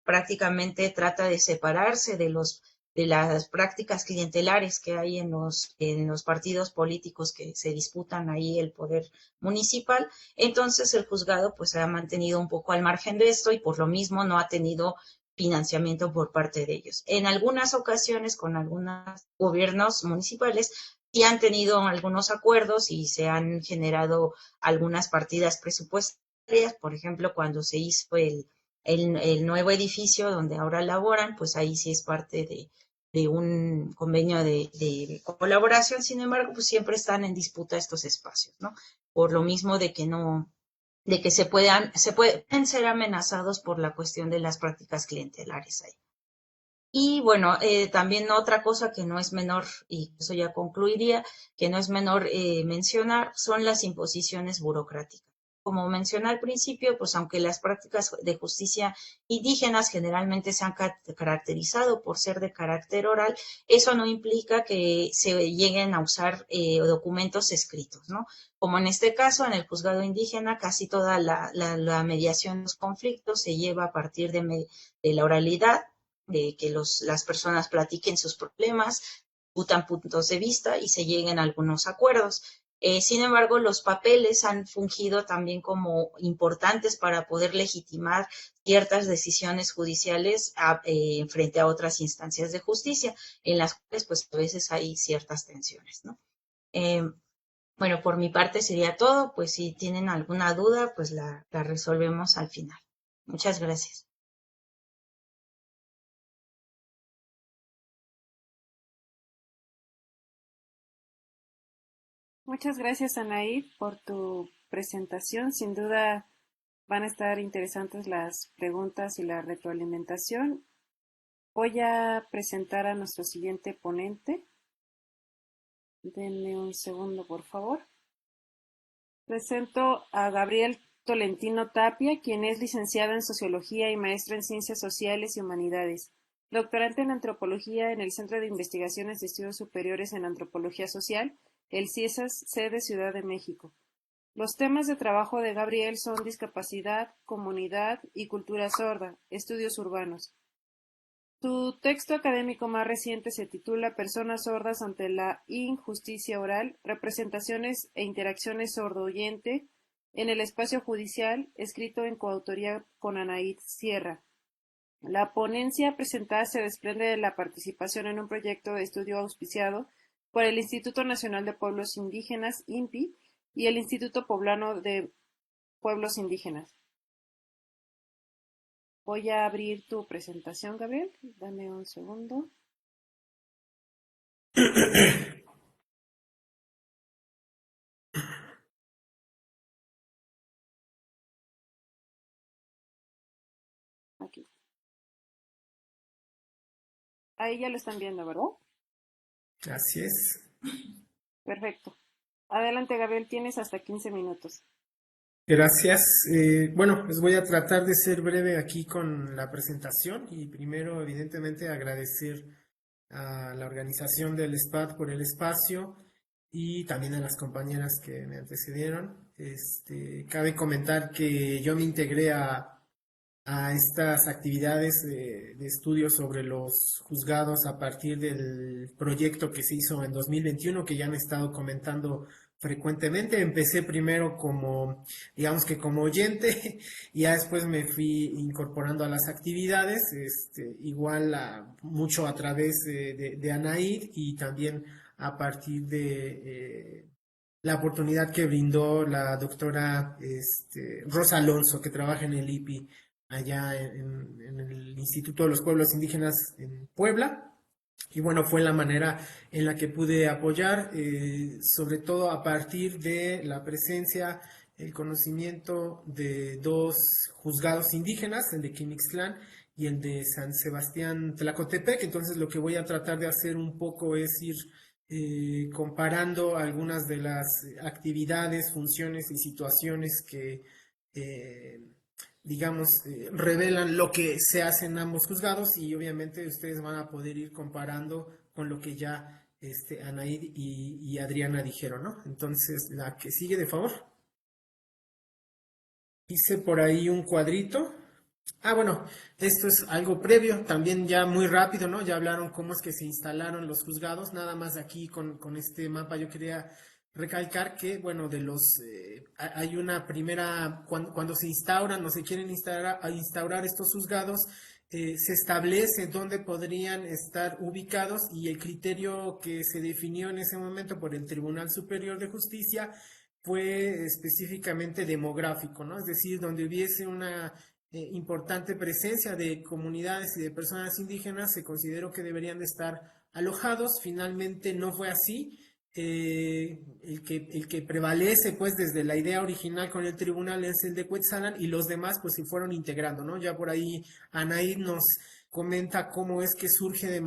prácticamente trata de separarse de las prácticas clientelares que hay en los partidos políticos que se disputan ahí el poder municipal. Entonces el juzgado pues se ha mantenido un poco al margen de esto y por lo mismo no ha tenido financiamiento por parte de ellos. En algunas ocasiones con algunos gobiernos municipales sí han tenido algunos acuerdos y se han generado algunas partidas presupuestarias, por ejemplo, cuando se hizo el nuevo edificio donde ahora laboran, pues ahí sí es parte de un convenio de colaboración. Sin embargo, pues siempre están en disputa estos espacios, ¿no? Por lo mismo de que no, de que se pueden ser amenazados por la cuestión de las prácticas clientelares ahí. Y bueno, también otra cosa que no es menor, y eso ya concluiría, que no es menor mencionar, son las imposiciones burocráticas. Como mencioné al principio, pues aunque las prácticas de justicia indígenas generalmente se han caracterizado por ser de carácter oral, eso no implica que se lleguen a usar documentos escritos, ¿no? Como en este caso, en el juzgado indígena, casi toda la mediación de los conflictos se lleva a partir de la oralidad, de que las personas platiquen sus problemas, discutan puntos de vista y se lleguen a algunos acuerdos. Sin embargo, los papeles han fungido también como importantes para poder legitimar ciertas decisiones judiciales frente a otras instancias de justicia, en las cuales pues a veces hay ciertas tensiones, ¿no? Bueno, por mi parte sería todo, pues si tienen alguna duda, pues la resolvemos al final. Muchas gracias. Muchas gracias, Anaí, por tu presentación. Sin duda van a estar interesantes las preguntas y la retroalimentación. Voy a presentar a nuestro siguiente ponente. Denme un segundo, por favor. Presento a Gabriel Tolentino Tapia, quien es licenciado en Sociología y maestro en Ciencias Sociales y Humanidades, doctorante en Antropología en el Centro de Investigaciones de Estudios Superiores en Antropología Social, el CIESAS, sede Ciudad de México. Los temas de trabajo de Gabriel son discapacidad, comunidad y cultura sorda, estudios urbanos. Su texto académico más reciente se titula Personas sordas ante la injusticia oral, representaciones e interacciones sordo-oyente en el espacio judicial, escrito en coautoría con Anaíd Sierra. La ponencia presentada se desprende de la participación en un proyecto de estudio auspiciado por el Instituto Nacional de Pueblos Indígenas, INPI, y el Instituto Poblano de Pueblos Indígenas. Voy a abrir tu presentación, Gabriel. Dame un segundo. Aquí. Ahí ya lo están viendo, ¿verdad? Así es. Perfecto. Adelante, Gabriel, tienes hasta 15 minutos. Gracias. Bueno, pues voy a tratar de ser breve aquí con la presentación y primero, evidentemente, agradecer a la organización del SPAD por el espacio y también a las compañeras que me antecedieron. Cabe comentar que yo me integré a estas actividades de estudio sobre los juzgados a partir del proyecto que se hizo en 2021, que ya han estado comentando frecuentemente. Empecé primero como, digamos que como oyente, y ya después me fui incorporando a las actividades, igual mucho a través de Anaid y también a partir de la oportunidad que brindó la doctora Rosa Alonso, que trabaja en el IPI allá en el Instituto de los Pueblos Indígenas en Puebla. Y bueno, fue la manera en la que pude apoyar, sobre todo a partir de la presencia, el conocimiento de dos juzgados indígenas, el de Quimixtlán y el de San Sebastián Tlacotepec. Entonces lo que voy a tratar de hacer un poco es ir comparando algunas de las actividades, funciones y situaciones que digamos, revelan lo que se hace en ambos juzgados, y obviamente ustedes van a poder ir comparando con lo que ya Anaid y Adriana dijeron, ¿no? Entonces, la que sigue, de favor. Hice por ahí un cuadrito. Ah, bueno, esto es algo previo, también ya muy rápido, ¿no? Ya hablaron cómo es que se instalaron los juzgados. Nada más aquí con este mapa yo quería recalcar que, bueno, hay una primera, cuando se instauran o se quieren instaurar estos juzgados, se establece dónde podrían estar ubicados, y el criterio que se definió en ese momento por el Tribunal Superior de Justicia fue específicamente demográfico, ¿no? Es decir, donde hubiese una importante presencia de comunidades y de personas indígenas, se consideró que deberían de estar alojados. Finalmente no fue así. El que prevalece pues desde la idea original con el tribunal es el de Cuetzalan, y los demás pues se fueron integrando, ¿no? Ya por ahí Anaid nos comenta cómo es que surge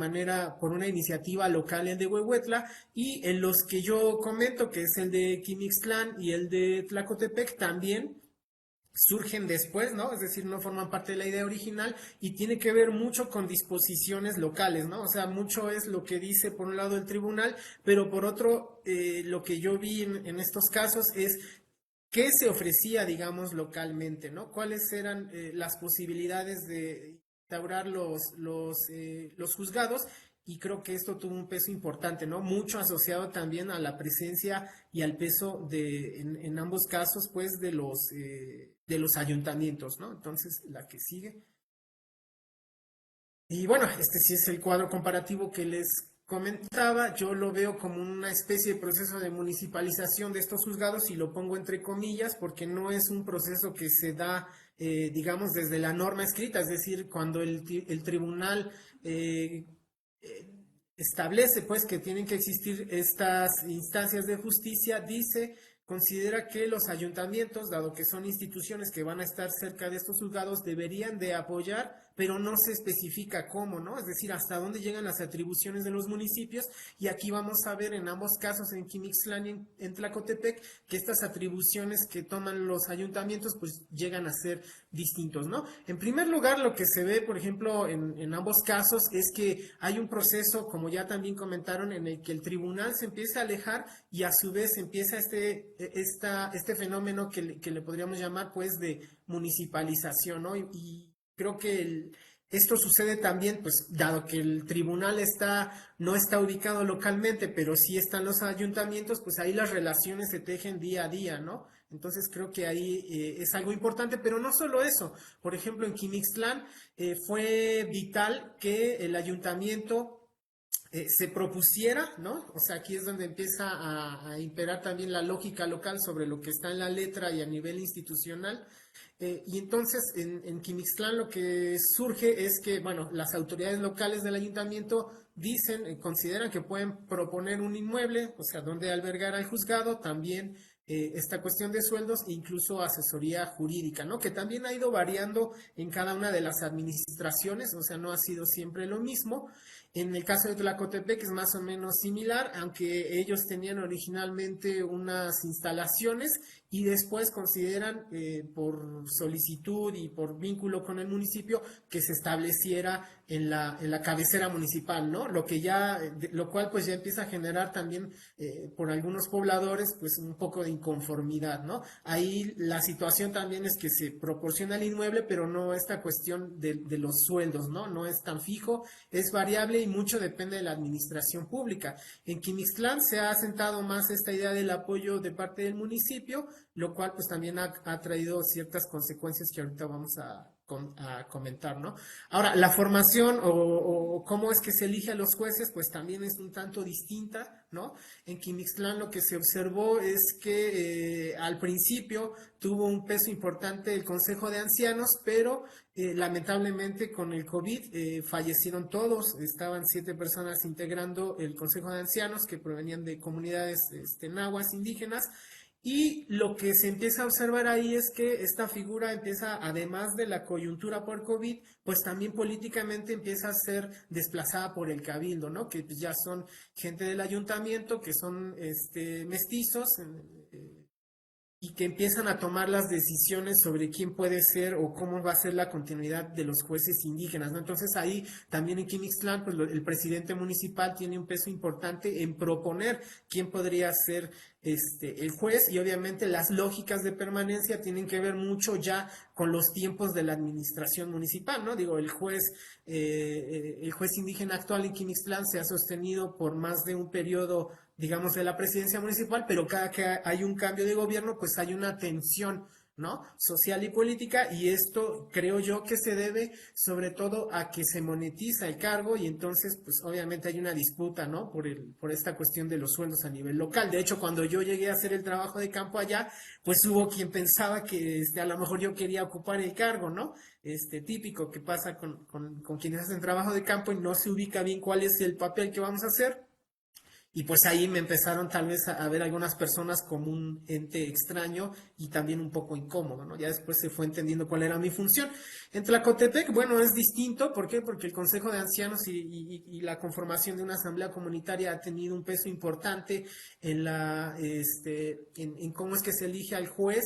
por una iniciativa local el de Huehuetla, y en los que yo comento, que es el de Quimixtlán y el de Tlacotepec, también surgen después, ¿no? Es decir, no forman parte de la idea original, y tiene que ver mucho con disposiciones locales, ¿no? O sea, mucho es lo que dice por un lado el tribunal, pero por otro, lo que yo vi en estos casos es qué se ofrecía, digamos, localmente, ¿no? ¿Cuáles eran las posibilidades de instaurar los juzgados? Y creo que esto tuvo un peso importante, ¿no? Mucho asociado también a la presencia y al peso en ambos casos, pues, de los ayuntamientos, ¿no? Entonces, la que sigue. Y bueno, este sí es el cuadro comparativo que les comentaba. Yo lo veo como una especie de proceso de municipalización de estos juzgados, y lo pongo entre comillas porque no es un proceso que se da, digamos, desde la norma escrita. Es decir, cuando el tribunal establece pues que tienen que existir estas instancias de justicia, considera que los ayuntamientos, dado que son instituciones que van a estar cerca de estos juzgados, deberían de apoyar, pero no se especifica cómo, ¿no? Es decir, hasta dónde llegan las atribuciones de los municipios, y aquí vamos a ver en ambos casos, en Quimixtlán y en Tlacotepec, que estas atribuciones que toman los ayuntamientos, pues llegan a ser distintos, ¿no? En primer lugar, lo que se ve, por ejemplo, en ambos casos, es que hay un proceso, como ya también comentaron, en el que el tribunal se empieza a alejar, y a su vez empieza este fenómeno que le podríamos llamar pues de municipalización, ¿no? Y creo que esto sucede también, pues, dado que el tribunal no está ubicado localmente, pero sí están los ayuntamientos, pues ahí las relaciones se tejen día a día, ¿no? Entonces creo que ahí es algo importante, pero no solo eso. Por ejemplo, en Quimixtlán fue vital que el ayuntamiento se propusiera, ¿no? O sea, aquí es donde empieza a imperar también la lógica local sobre lo que está en la letra y a nivel institucional. Y entonces en Quimixtlán lo que surge es que, bueno, las autoridades locales del ayuntamiento consideran que pueden proponer un inmueble, o sea, donde albergar al juzgado, también esta cuestión de sueldos e incluso asesoría jurídica, ¿no? Que también ha ido variando en cada una de las administraciones, o sea, no ha sido siempre lo mismo. En el caso de Tlacotepec es más o menos similar, aunque ellos tenían originalmente unas instalaciones y después consideran por solicitud y por vínculo con el municipio que se estableciera en la cabecera municipal, ¿no? Lo cual pues ya empieza a generar también por algunos pobladores pues un poco de inconformidad, ¿no? Ahí la situación también es que se proporciona el inmueble, pero no esta cuestión de los sueldos, ¿no? No es tan fijo, es variable y mucho depende de la administración pública. En Quimixtlán se ha asentado más esta idea del apoyo de parte del municipio, lo cual pues también ha traído ciertas consecuencias que ahorita vamos a comentar, ¿no? Ahora, la formación o cómo es que se elige a los jueces, pues también es un tanto distinta, ¿no? En Quimixtlán lo que se observó es que al principio tuvo un peso importante el Consejo de Ancianos, pero lamentablemente con el COVID fallecieron todos, estaban 7 personas integrando el Consejo de Ancianos que provenían de comunidades nahuas indígenas. Y lo que se empieza a observar ahí es que esta figura empieza, además de la coyuntura por COVID, pues también políticamente empieza a ser desplazada por el cabildo, ¿no? Que pues ya son gente del ayuntamiento, que son mestizos, y que empiezan a tomar las decisiones sobre quién puede ser o cómo va a ser la continuidad de los jueces indígenas, ¿no? Entonces ahí también en Quimixtlán, pues el presidente municipal tiene un peso importante en proponer quién podría ser el juez y obviamente las lógicas de permanencia tienen que ver mucho ya con los tiempos de la administración municipal, ¿no? Digo, el juez indígena actual en Quimixtlán se ha sostenido por más de un periodo, digamos, de la presidencia municipal, pero cada que hay un cambio de gobierno, pues hay una tensión, ¿no? Social y política, y esto creo yo que se debe sobre todo a que se monetiza el cargo y entonces, pues obviamente hay una disputa, ¿no? Por esta cuestión de los sueldos a nivel local. De hecho, cuando yo llegué a hacer el trabajo de campo allá, pues hubo quien pensaba que a lo mejor yo quería ocupar el cargo, ¿no? Típico que pasa con quienes hacen trabajo de campo y no se ubica bien cuál es el papel que vamos a hacer. Y pues ahí me empezaron tal vez a ver algunas personas como un ente extraño y también un poco incómodo, ¿no? Ya después se fue entendiendo cuál era mi función. En Tlacotepec, bueno, es distinto. ¿Por qué? Porque el Consejo de Ancianos y la conformación de una asamblea comunitaria ha tenido un peso importante en en cómo es que se elige al juez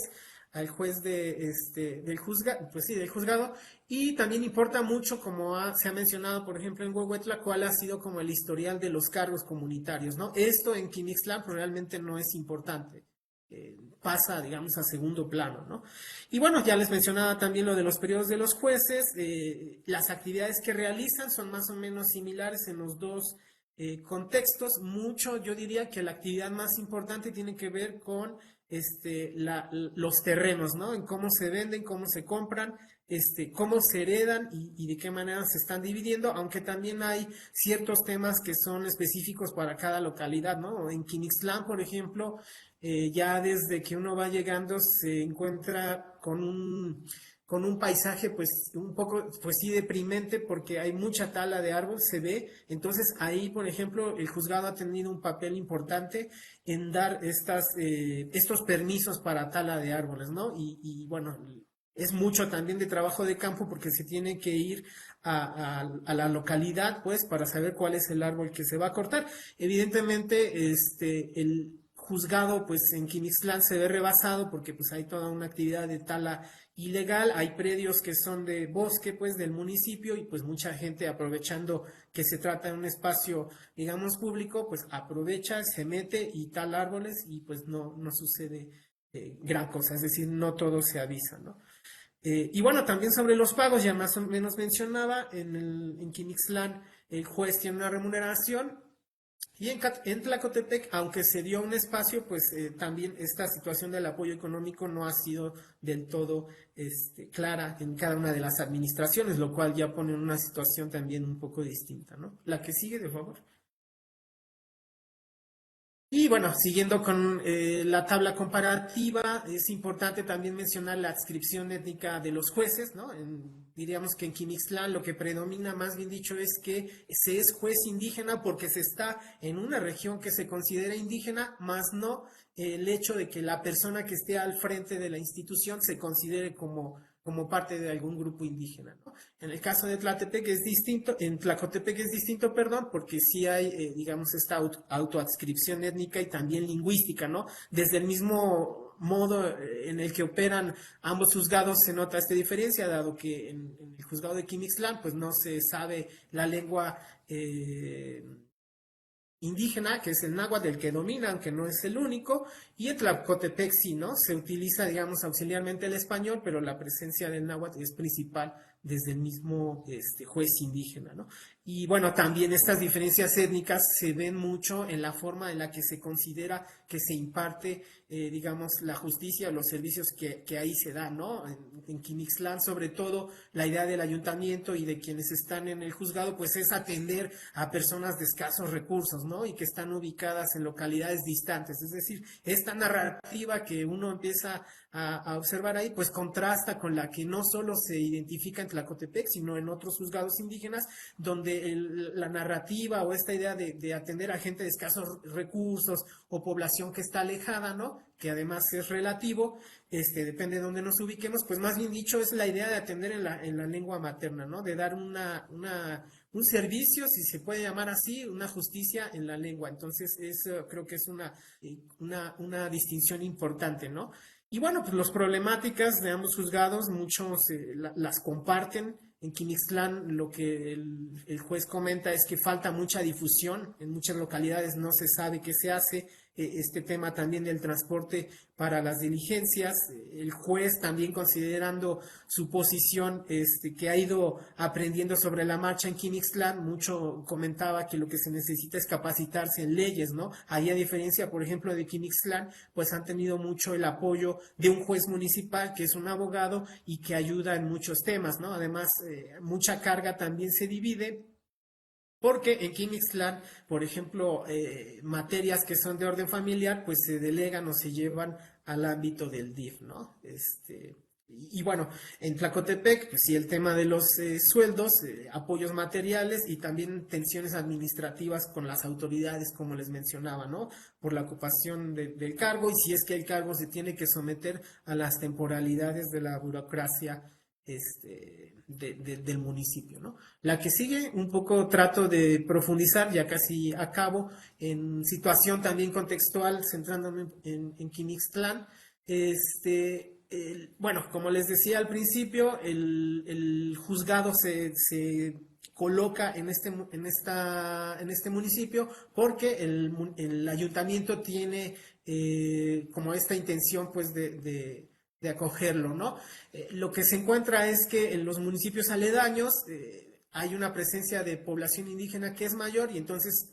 del juzgado, pues sí, del juzgado, y también importa mucho, como se ha mencionado, por ejemplo, en Huehuetla, cuál ha sido como el historial de los cargos comunitarios, ¿no? Esto en Quimixtlán realmente no es importante, pasa, digamos, a segundo plano, ¿no? Y bueno, ya les mencionaba también lo de los periodos de los jueces, las actividades que realizan son más o menos similares en los dos contextos. Mucho, yo diría que la actividad más importante tiene que ver con los terrenos, ¿no? En cómo se venden, cómo se compran, cómo se heredan y de qué manera se están dividiendo, aunque también hay ciertos temas que son específicos para cada localidad, ¿no? En Quimixtlán, por ejemplo, ya desde que uno va llegando se encuentra con un paisaje pues un poco, pues sí, deprimente porque hay mucha tala de árbol, se ve. Entonces ahí, por ejemplo, el juzgado ha tenido un papel importante en dar estos permisos para tala de árboles, ¿no? Y bueno, es mucho también de trabajo de campo porque se tiene que ir a la localidad, pues, para saber cuál es el árbol que se va a cortar. Evidentemente, el juzgado, pues, en Quimixtlán se ve rebasado porque, pues, hay toda una actividad de tala ilegal, hay predios que son de bosque, pues, del municipio y, pues, mucha gente aprovechando que se trata de un espacio, digamos, público, pues, aprovecha, se mete y tala árboles y, pues, no sucede gran cosa, es decir, no todo se avisa, ¿no? Y bueno, también sobre los pagos, ya más o menos mencionaba, en Quimixtlán el juez tiene una remuneración y en Tlacotepec, aunque se dio un espacio, pues también esta situación del apoyo económico no ha sido del todo clara en cada una de las administraciones, lo cual ya pone en una situación también un poco distinta, ¿no? La que sigue, de favor. Y bueno, siguiendo con la tabla comparativa, es importante también mencionar la adscripción étnica de los jueces, ¿no? Diríamos que en Quimixtlán lo que predomina, más bien dicho, es que se es juez indígena porque se está en una región que se considera indígena, más no el hecho de que la persona que esté al frente de la institución se considere como como parte de algún grupo indígena, ¿no? En el caso de Tlacotepec es distinto, perdón, porque sí hay, digamos, esta autoadscripción étnica y también lingüística, ¿no? Desde el mismo modo en el que operan ambos juzgados se nota esta diferencia, dado que en el juzgado de Quimixtlán, pues no se sabe la lengua indígena, que es el náhuatl del que domina, aunque no es el único, y en Tlacotepec sí, ¿no? Se utiliza, digamos, auxiliarmente el español, pero la presencia del náhuatl es principal desde el mismo juez indígena, ¿no? Y bueno, también estas diferencias étnicas se ven mucho en la forma en la que se considera que se imparte, digamos, la justicia o los servicios que ahí se dan, ¿no? En Quimixtlán, sobre todo, la idea del ayuntamiento y de quienes están en el juzgado, pues es atender a personas de escasos recursos, ¿no? Y que están ubicadas en localidades distantes. Es decir, esta narrativa que uno empieza a observar ahí, pues contrasta con la que no solo se identifica en Tlacotepec, sino en otros juzgados indígenas, donde la narrativa o esta idea de atender a gente de escasos recursos o población que está alejada, ¿no? Que además es relativo, depende de dónde nos ubiquemos, pues más bien dicho es la idea de atender en la lengua materna, ¿no? De dar un servicio, si se puede llamar así, una justicia en la lengua. Entonces, eso creo que es una distinción importante, ¿no? Y bueno, pues las problemáticas de ambos juzgados, muchos las comparten. En Quimixtlán lo que el juez comenta es que falta mucha difusión, en muchas localidades no se sabe qué se hace, este tema también del transporte para las diligencias, el juez también considerando su posición que ha ido aprendiendo sobre la marcha en Quimixtlán, mucho comentaba que lo que se necesita es capacitarse en leyes, ¿no? Ahí a diferencia, por ejemplo, de Quimixtlán, pues han tenido mucho el apoyo de un juez municipal que es un abogado y que ayuda en muchos temas, ¿no? Además, mucha carga también se divide porque en Quimixtlán, por ejemplo, materias que son de orden familiar, pues se delegan o se llevan al ámbito del DIF, ¿no? Y bueno, en Tlacotepec, pues sí, el tema de los sueldos, apoyos materiales y también tensiones administrativas con las autoridades, como les mencionaba, ¿no? Por la ocupación del cargo y si es que el cargo se tiene que someter a las temporalidades de la burocracia del municipio, ¿no? La que sigue, un poco trato de profundizar, ya casi acabo, en situación también contextual, centrándome en Quimixtlán. Bueno, como les decía al principio, el juzgado se coloca en este municipio porque el ayuntamiento tiene como esta intención pues de acogerlo, ¿no? Lo que se encuentra es que en los municipios aledaños hay una presencia de población indígena que es mayor y entonces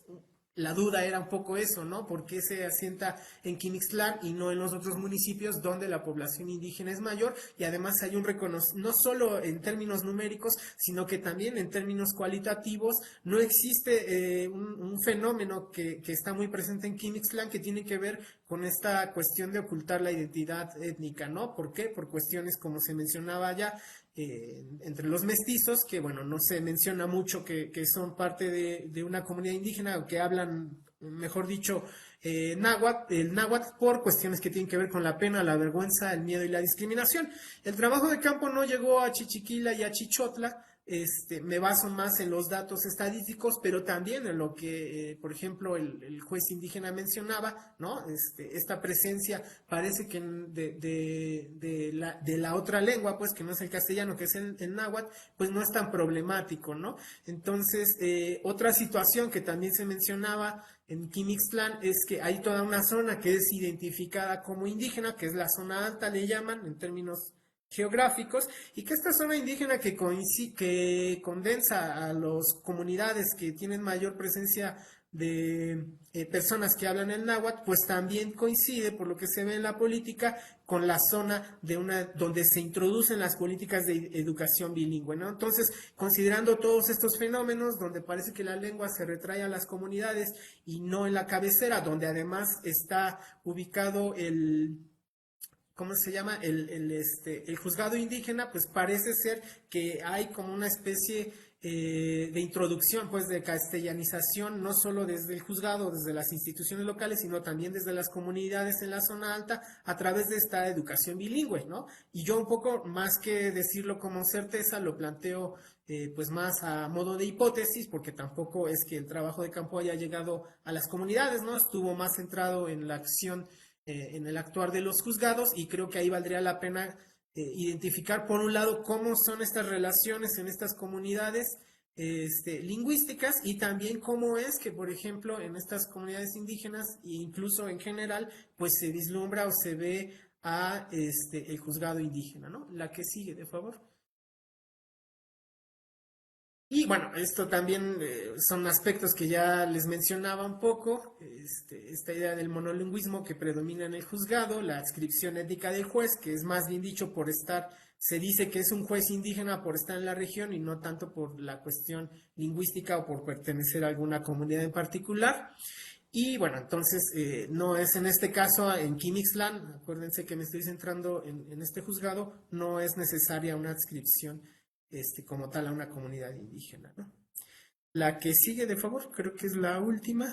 la duda era un poco eso, ¿no? ¿Por qué se asienta en Quimixtlán y no en los otros municipios donde la población indígena es mayor? Y además hay un reconocimiento, no solo en términos numéricos, sino que también en términos cualitativos, no existe un fenómeno que está muy presente en Quimixtlán que tiene que ver con esta cuestión de ocultar la identidad étnica, ¿no? ¿Por qué? Por cuestiones, como se mencionaba ya, entre los mestizos, que bueno, no se menciona mucho que son parte de una comunidad indígena o que hablan, mejor dicho, el náhuatl por cuestiones que tienen que ver con la pena, la vergüenza, el miedo y la discriminación. El trabajo de campo no llegó a Chichiquila y a Chichotla. Me baso más en los datos estadísticos, pero también en lo que, por ejemplo, el juez indígena mencionaba, ¿no? Esta presencia parece que de la otra lengua, pues que no es el castellano, que es el náhuatl, pues no es tan problemático, ¿no? Entonces, otra situación que también se mencionaba en Quimixtlán es que hay toda una zona que es identificada como indígena, que es la zona alta, le llaman en términos geográficos, y que esta zona indígena que condensa a las comunidades que tienen mayor presencia de personas que hablan el náhuatl, pues también coincide, por lo que se ve en la política, con la zona donde se introducen las políticas de educación bilingüe, ¿no? Entonces, considerando todos estos fenómenos, donde parece que la lengua se retrae a las comunidades y no en la cabecera, donde además está ubicado ¿cómo se llama? El juzgado indígena, pues parece ser que hay como una especie de introducción, pues de castellanización, no solo desde el juzgado, desde las instituciones locales, sino también desde las comunidades en la zona alta, a través de esta educación bilingüe, ¿no? Y yo un poco, más que decirlo como certeza, lo planteo pues más a modo de hipótesis, porque tampoco es que el trabajo de campo haya llegado a las comunidades, ¿no? Estuvo más centrado en la acción, en el actuar de los juzgados, y creo que ahí valdría la pena identificar por un lado cómo son estas relaciones en estas comunidades lingüísticas, y también cómo es que, por ejemplo, en estas comunidades indígenas e incluso en general, pues se vislumbra o se ve a el juzgado indígena, ¿no? La que sigue, de favor. Y bueno, esto también son aspectos que ya les mencionaba un poco, esta idea del monolingüismo que predomina en el juzgado, la adscripción étnica del juez, que es más bien dicho por estar, se dice que es un juez indígena por estar en la región y no tanto por la cuestión lingüística o por pertenecer a alguna comunidad en particular. Y bueno, entonces no es en este caso en Quimixtlán, acuérdense que me estoy centrando en este juzgado, no es necesaria una adscripción como tal a una comunidad indígena, ¿no? La que sigue, de favor, creo que es la última.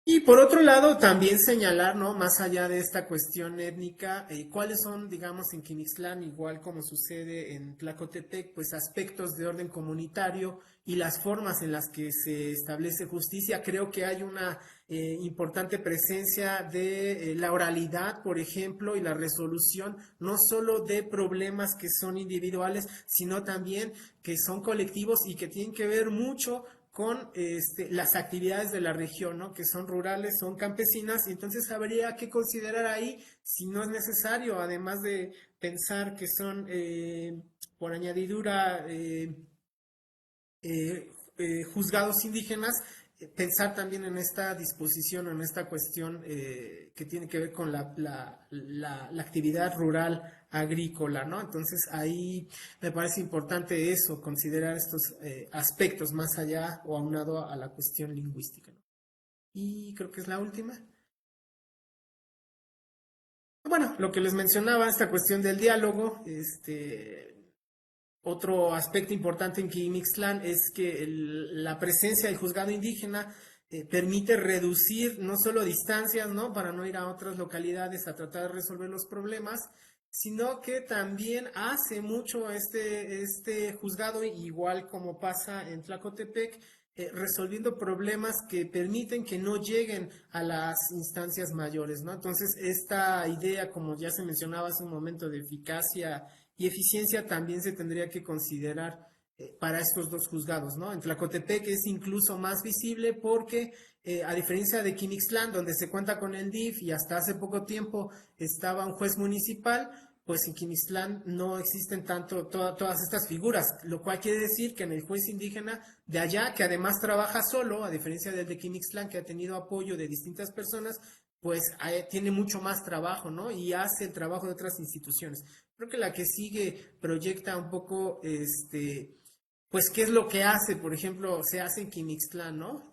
Y por otro lado, también señalar, ¿no? Más allá de esta cuestión étnica, cuáles son, digamos, en Quimixtlán, igual como sucede en Tlacotepec, pues aspectos de orden comunitario y las formas en las que se establece justicia. Creo que hay una importante presencia de la oralidad, por ejemplo, y la resolución, no solo de problemas que son individuales, sino también que son colectivos y que tienen que ver mucho con las actividades de la región, ¿no? Que son rurales, son campesinas, y entonces habría que considerar ahí si no es necesario, además de pensar que son, por añadidura, juzgados indígenas, pensar también en esta disposición, en esta cuestión que tiene que ver con la actividad rural agrícola, ¿no? Entonces ahí me parece importante eso, considerar estos aspectos más allá o aunado a la cuestión lingüística, ¿no? Y creo que es la última. Bueno, lo que les mencionaba, esta cuestión del diálogo, otro aspecto importante en Quimixtlán es que la presencia del juzgado indígena permite reducir no solo distancias, ¿no? Para no ir a otras localidades a tratar de resolver los problemas, sino que también hace mucho este juzgado, igual como pasa en Tlacotepec, resolviendo problemas que permiten que no lleguen a las instancias mayores, ¿no? Entonces, esta idea, como ya se mencionaba hace un momento, de eficacia y eficiencia también se tendría que considerar para estos dos juzgados, ¿no? En Tlacotepec es incluso más visible porque, a diferencia de Quimixtlán, donde se cuenta con el DIF y hasta hace poco tiempo estaba un juez municipal, pues en Quimixtlán no existen todas estas figuras, lo cual quiere decir que en el juez indígena de allá, que además trabaja solo, a diferencia del de Quimixtlán, que ha tenido apoyo de distintas personas, pues tiene mucho más trabajo, ¿no? Y hace el trabajo de otras instituciones. Creo que la que sigue proyecta un poco, pues, qué es lo que hace, por ejemplo, se hace en Quimixtlán, ¿no?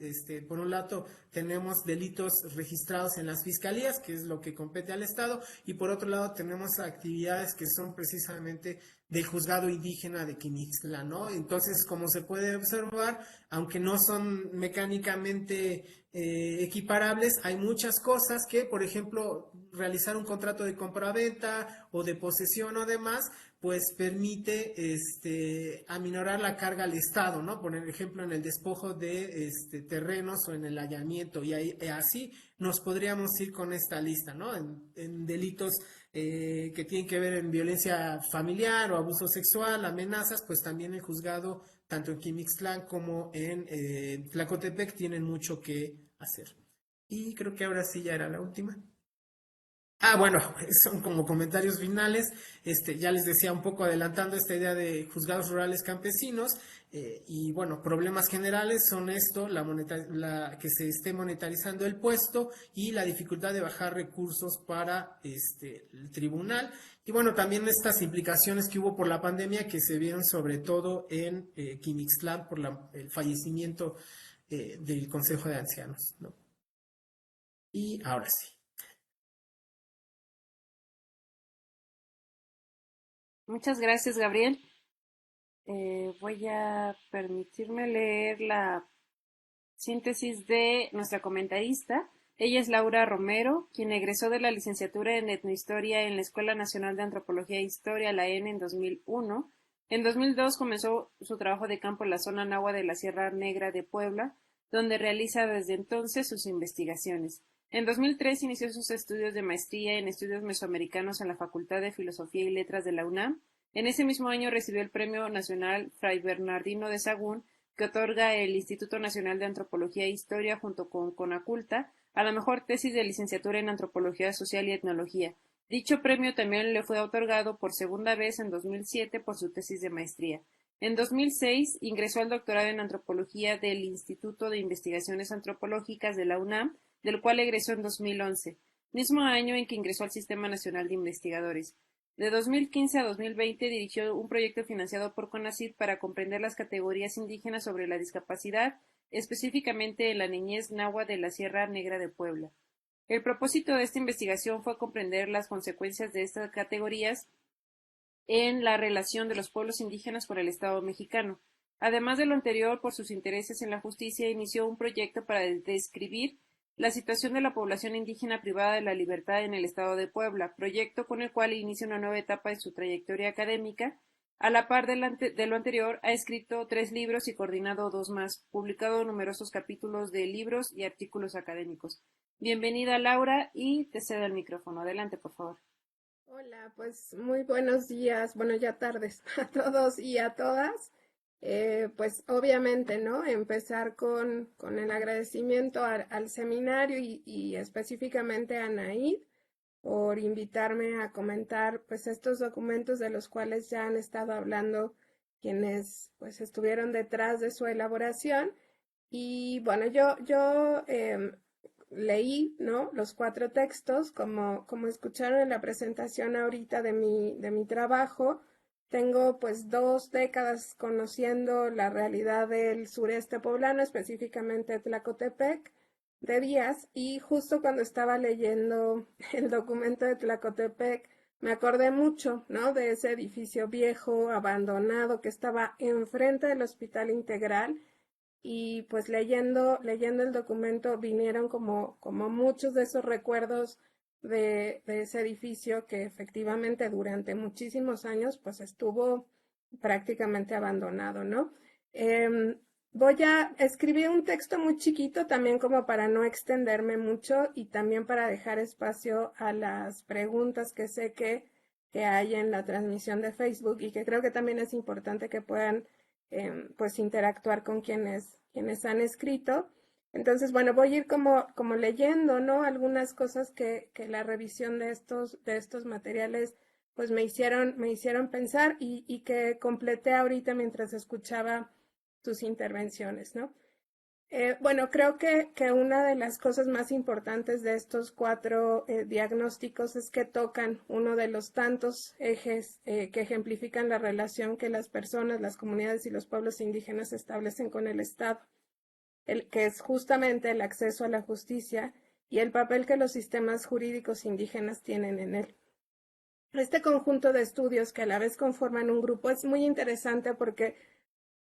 Por un lado, tenemos delitos registrados en las fiscalías, que es lo que compete al Estado, y por otro lado, tenemos actividades que son precisamente del juzgado indígena de Quimixtlán, ¿no? Entonces, como se puede observar, aunque no son mecánicamente equiparables, hay muchas cosas que, por ejemplo, realizar un contrato de compraventa o de posesión o demás, pues permite aminorar la carga al Estado, ¿no? Por ejemplo, en el despojo de terrenos o en el allanamiento, y así nos podríamos ir con esta lista, ¿no? En delitos que tienen que ver en violencia familiar o abuso sexual, amenazas, pues también el juzgado, tanto en Quimixtlán como en Tlacotepec, tienen mucho que hacer. Y creo que ahora sí ya era la última. Ah, bueno, son como comentarios finales. Ya les decía un poco adelantando esta idea de juzgados rurales campesinos, y bueno, problemas generales son esto, que se esté monetarizando el puesto y la dificultad de bajar recursos para el tribunal. Y bueno, también estas implicaciones que hubo por la pandemia, que se vieron sobre todo en Quimixtlán por el fallecimiento del Consejo de Ancianos, ¿no? Y ahora sí. Muchas gracias, Gabriel. Voy a permitirme leer la síntesis de nuestra comentarista. Ella es Laura Romero, quien egresó de la licenciatura en Etnohistoria en la Escuela Nacional de Antropología e Historia, la ENE, en 2001. En 2002 comenzó su trabajo de campo en la zona náhuatl de la Sierra Negra de Puebla, donde realiza desde entonces sus investigaciones. En 2003 inició sus estudios de maestría en estudios mesoamericanos en la Facultad de Filosofía y Letras de la UNAM. En ese mismo año recibió el Premio Nacional Fray Bernardino de Sahagún, que otorga el Instituto Nacional de Antropología e Historia junto con Conaculta a la mejor tesis de licenciatura en Antropología Social y Etnología. Dicho premio también le fue otorgado por segunda vez en 2007 por su tesis de maestría. En 2006 ingresó al doctorado en Antropología del Instituto de Investigaciones Antropológicas de la UNAM, del cual egresó en 2011, mismo año en que ingresó al Sistema Nacional de Investigadores. De 2015 a 2020 dirigió un proyecto financiado por CONACYT para comprender las categorías indígenas sobre la discapacidad, específicamente en la niñez náhuatl de la Sierra Negra de Puebla. El propósito de esta investigación fue comprender las consecuencias de estas categorías en la relación de los pueblos indígenas con el Estado mexicano. Además de lo anterior, por sus intereses en la justicia, inició un proyecto para describir la situación de la población indígena privada de la libertad en el Estado de Puebla, proyecto con el cual inicia una nueva etapa de su trayectoria académica. A la par de lo anterior, ha escrito 3 libros y coordinado 2 más, publicado numerosos capítulos de libros y artículos académicos. Bienvenida, Laura, y te cedo el micrófono. Adelante, por favor. Hola, pues muy buenos días, bueno, ya tardes a todos y a todas. Pues obviamente, ¿no? Empezar con el agradecimiento al seminario y específicamente a Anaid por invitarme a comentar pues estos documentos de los cuales ya han estado hablando quienes pues estuvieron detrás de su elaboración. Y bueno, yo leí, ¿no? Los 4 textos, como escucharon en la presentación ahorita de mi trabajo. Tengo pues 2 décadas conociendo la realidad del sureste poblano, específicamente Tlacotepec, de Díaz, y justo cuando estaba leyendo el documento de Tlacotepec, me acordé mucho, ¿no? De ese edificio viejo, abandonado, que estaba enfrente del Hospital Integral, y pues leyendo el documento vinieron como muchos de esos recuerdos de ese edificio que efectivamente durante muchísimos años pues estuvo prácticamente abandonado, ¿no? Voy a escribir un texto muy chiquito también como para no extenderme mucho y también para dejar espacio a las preguntas que sé que hay en la transmisión de Facebook y que creo que también es importante que puedan pues interactuar con quienes han escrito. Entonces, bueno, voy a ir como leyendo, ¿no? Algunas cosas que la revisión de estos materiales pues me hicieron pensar y que completé ahorita mientras escuchaba tus intervenciones, ¿no? Bueno, creo que una de las cosas más importantes de estos 4 diagnósticos es que tocan uno de los tantos ejes que ejemplifican la relación que las personas, las comunidades y los pueblos indígenas establecen con el Estado, que es justamente el acceso a la justicia y el papel que los sistemas jurídicos indígenas tienen en él. Este conjunto de estudios que a la vez conforman un grupo es muy interesante porque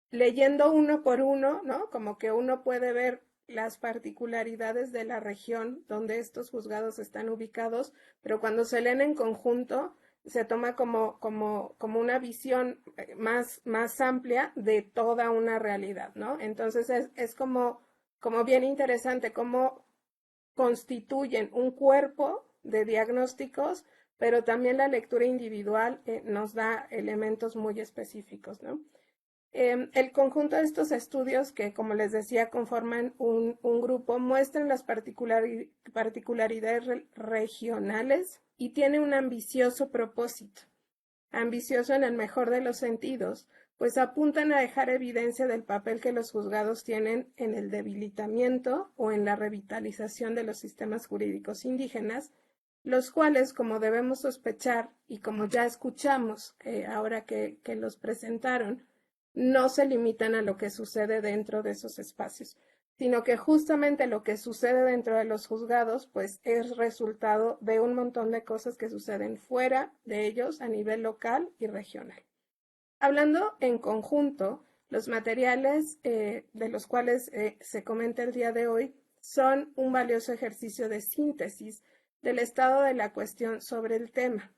leyendo uno por uno, ¿no? Como que uno puede ver las particularidades de la región donde estos juzgados están ubicados, pero cuando se leen en conjunto se toma como una visión más amplia de toda una realidad, ¿no? Entonces es como bien interesante cómo constituyen un cuerpo de diagnósticos, pero también la lectura individual nos da elementos muy específicos, ¿no? El conjunto de estos estudios, que como les decía conforman un grupo, muestran las particularidades regionales y tiene un ambicioso propósito, ambicioso en el mejor de los sentidos, pues apuntan a dejar evidencia del papel que los juzgados tienen en el debilitamiento o en la revitalización de los sistemas jurídicos indígenas, los cuales, como debemos sospechar y como ya escuchamos ahora que los presentaron, no se limitan a lo que sucede dentro de esos espacios, sino que justamente lo que sucede dentro de los juzgados, pues es resultado de un montón de cosas que suceden fuera de ellos a nivel local y regional. Hablando en conjunto, los materiales de los cuales se comenta el día de hoy son un valioso ejercicio de síntesis del estado de la cuestión sobre el tema.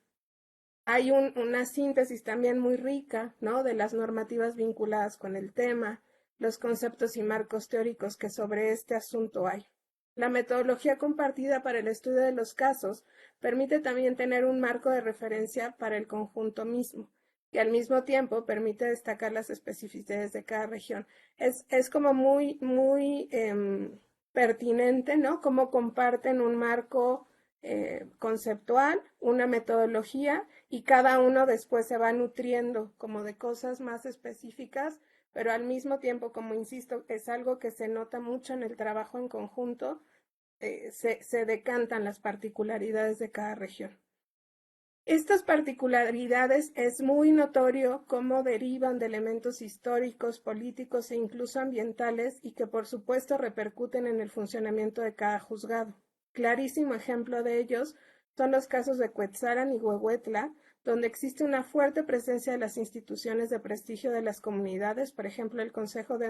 Hay una síntesis también muy rica, ¿no?, de las normativas vinculadas con el tema, los conceptos y marcos teóricos que sobre este asunto hay. La metodología compartida para el estudio de los casos permite también tener un marco de referencia para el conjunto mismo y al mismo tiempo permite destacar las especificidades de cada región. Es como muy pertinente, ¿no?, cómo comparten un marco conceptual, una metodología, y cada uno después se va nutriendo como de cosas más específicas, pero al mismo tiempo, como insisto, es algo que se nota mucho en el trabajo en conjunto, se decantan las particularidades de cada región. Estas particularidades es muy notorio cómo derivan de elementos históricos, políticos e incluso ambientales y que por supuesto repercuten en el funcionamiento de cada juzgado. Clarísimo ejemplo de ellos son los casos de Cuetzalan y Huehuetla, donde existe una fuerte presencia de las instituciones de prestigio de las comunidades, por ejemplo el Consejo de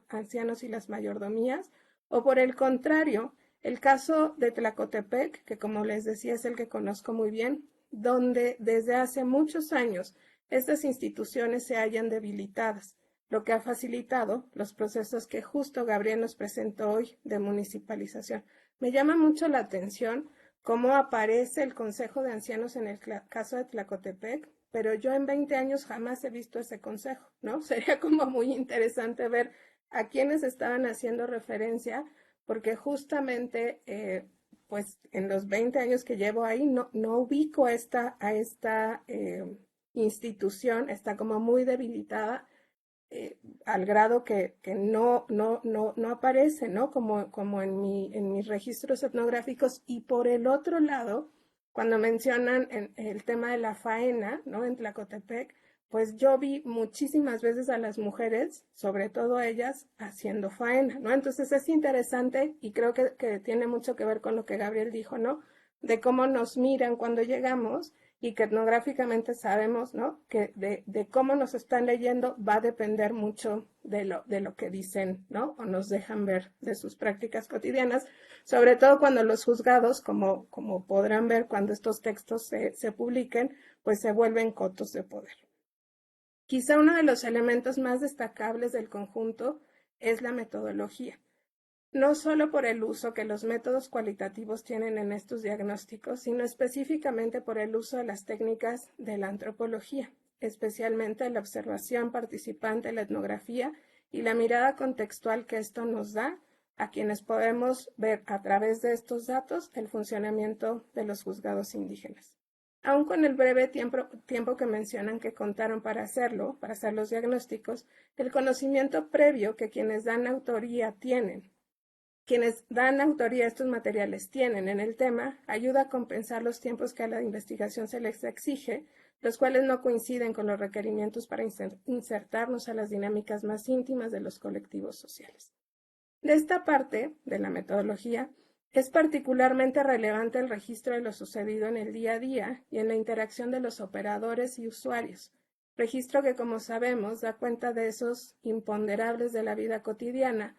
Ancianos y las mayordomías, o por el contrario, el caso de Tlacotepec, que como les decía es el que conozco muy bien, donde desde hace muchos años estas instituciones se hallan debilitadas, lo que ha facilitado los procesos que justo Gabriel nos presentó hoy de municipalización. Me llama mucho la atención cómo aparece el Consejo de Ancianos en el caso de Tlacotepec, pero yo en 20 años jamás he visto ese consejo, ¿no? Sería como muy interesante ver a quiénes estaban haciendo referencia, porque justamente pues en los 20 años que llevo ahí no ubico a esta institución, está como muy debilitada, al grado que no aparece, ¿no?, como en mis registros etnográficos. Y por el otro lado, cuando mencionan el tema de la faena, ¿no?, en Tlacotepec, pues yo vi muchísimas veces a las mujeres, sobre todo ellas, haciendo faena, ¿no? Entonces es interesante y creo que tiene mucho que ver con lo que Gabriel dijo, ¿no?, de cómo nos miran cuando llegamos y que etnográficamente sabemos, ¿no?, que de cómo nos están leyendo va a depender mucho de lo que dicen, ¿no?, o nos dejan ver de sus prácticas cotidianas, sobre todo cuando los juzgados, como podrán ver cuando estos textos se publiquen, pues se vuelven cotos de poder. Quizá uno de los elementos más destacables del conjunto es la metodología, no solo por el uso que los métodos cualitativos tienen en estos diagnósticos, sino específicamente por el uso de las técnicas de la antropología, especialmente la observación participante, la etnografía y la mirada contextual que esto nos da a quienes podemos ver a través de estos datos el funcionamiento de los juzgados indígenas. Aun con el breve tiempo que mencionan que contaron para hacer los diagnósticos, el conocimiento previo que quienes dan autoría a estos materiales tienen en el tema, ayuda a compensar los tiempos que a la investigación se les exige, los cuales no coinciden con los requerimientos para insertarnos a las dinámicas más íntimas de los colectivos sociales. De esta parte de la metodología, es particularmente relevante el registro de lo sucedido en el día a día y en la interacción de los operadores y usuarios, registro que, como sabemos, da cuenta de esos imponderables de la vida cotidiana,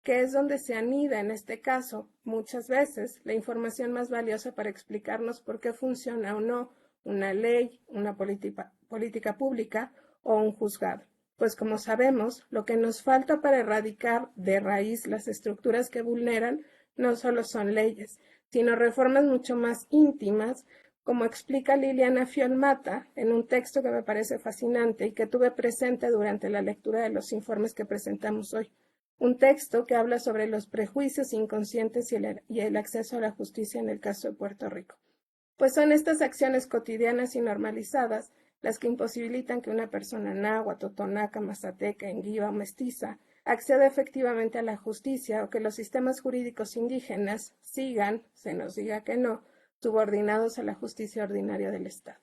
que es donde se anida, en este caso, muchas veces, la información más valiosa para explicarnos por qué funciona o no una ley, una política pública o un juzgado. Pues como sabemos, lo que nos falta para erradicar de raíz las estructuras que vulneran no solo son leyes, sino reformas mucho más íntimas, como explica Liliana Fiolmata en un texto que me parece fascinante y que tuve presente durante la lectura de los informes que presentamos hoy. Un texto que habla sobre los prejuicios inconscientes y el acceso a la justicia en el caso de Puerto Rico. Pues son estas acciones cotidianas y normalizadas las que imposibilitan que una persona náhuatl, totonaca, mazateca, enguiva o mestiza acceda efectivamente a la justicia o que los sistemas jurídicos indígenas sigan, se nos diga que no, subordinados a la justicia ordinaria del Estado.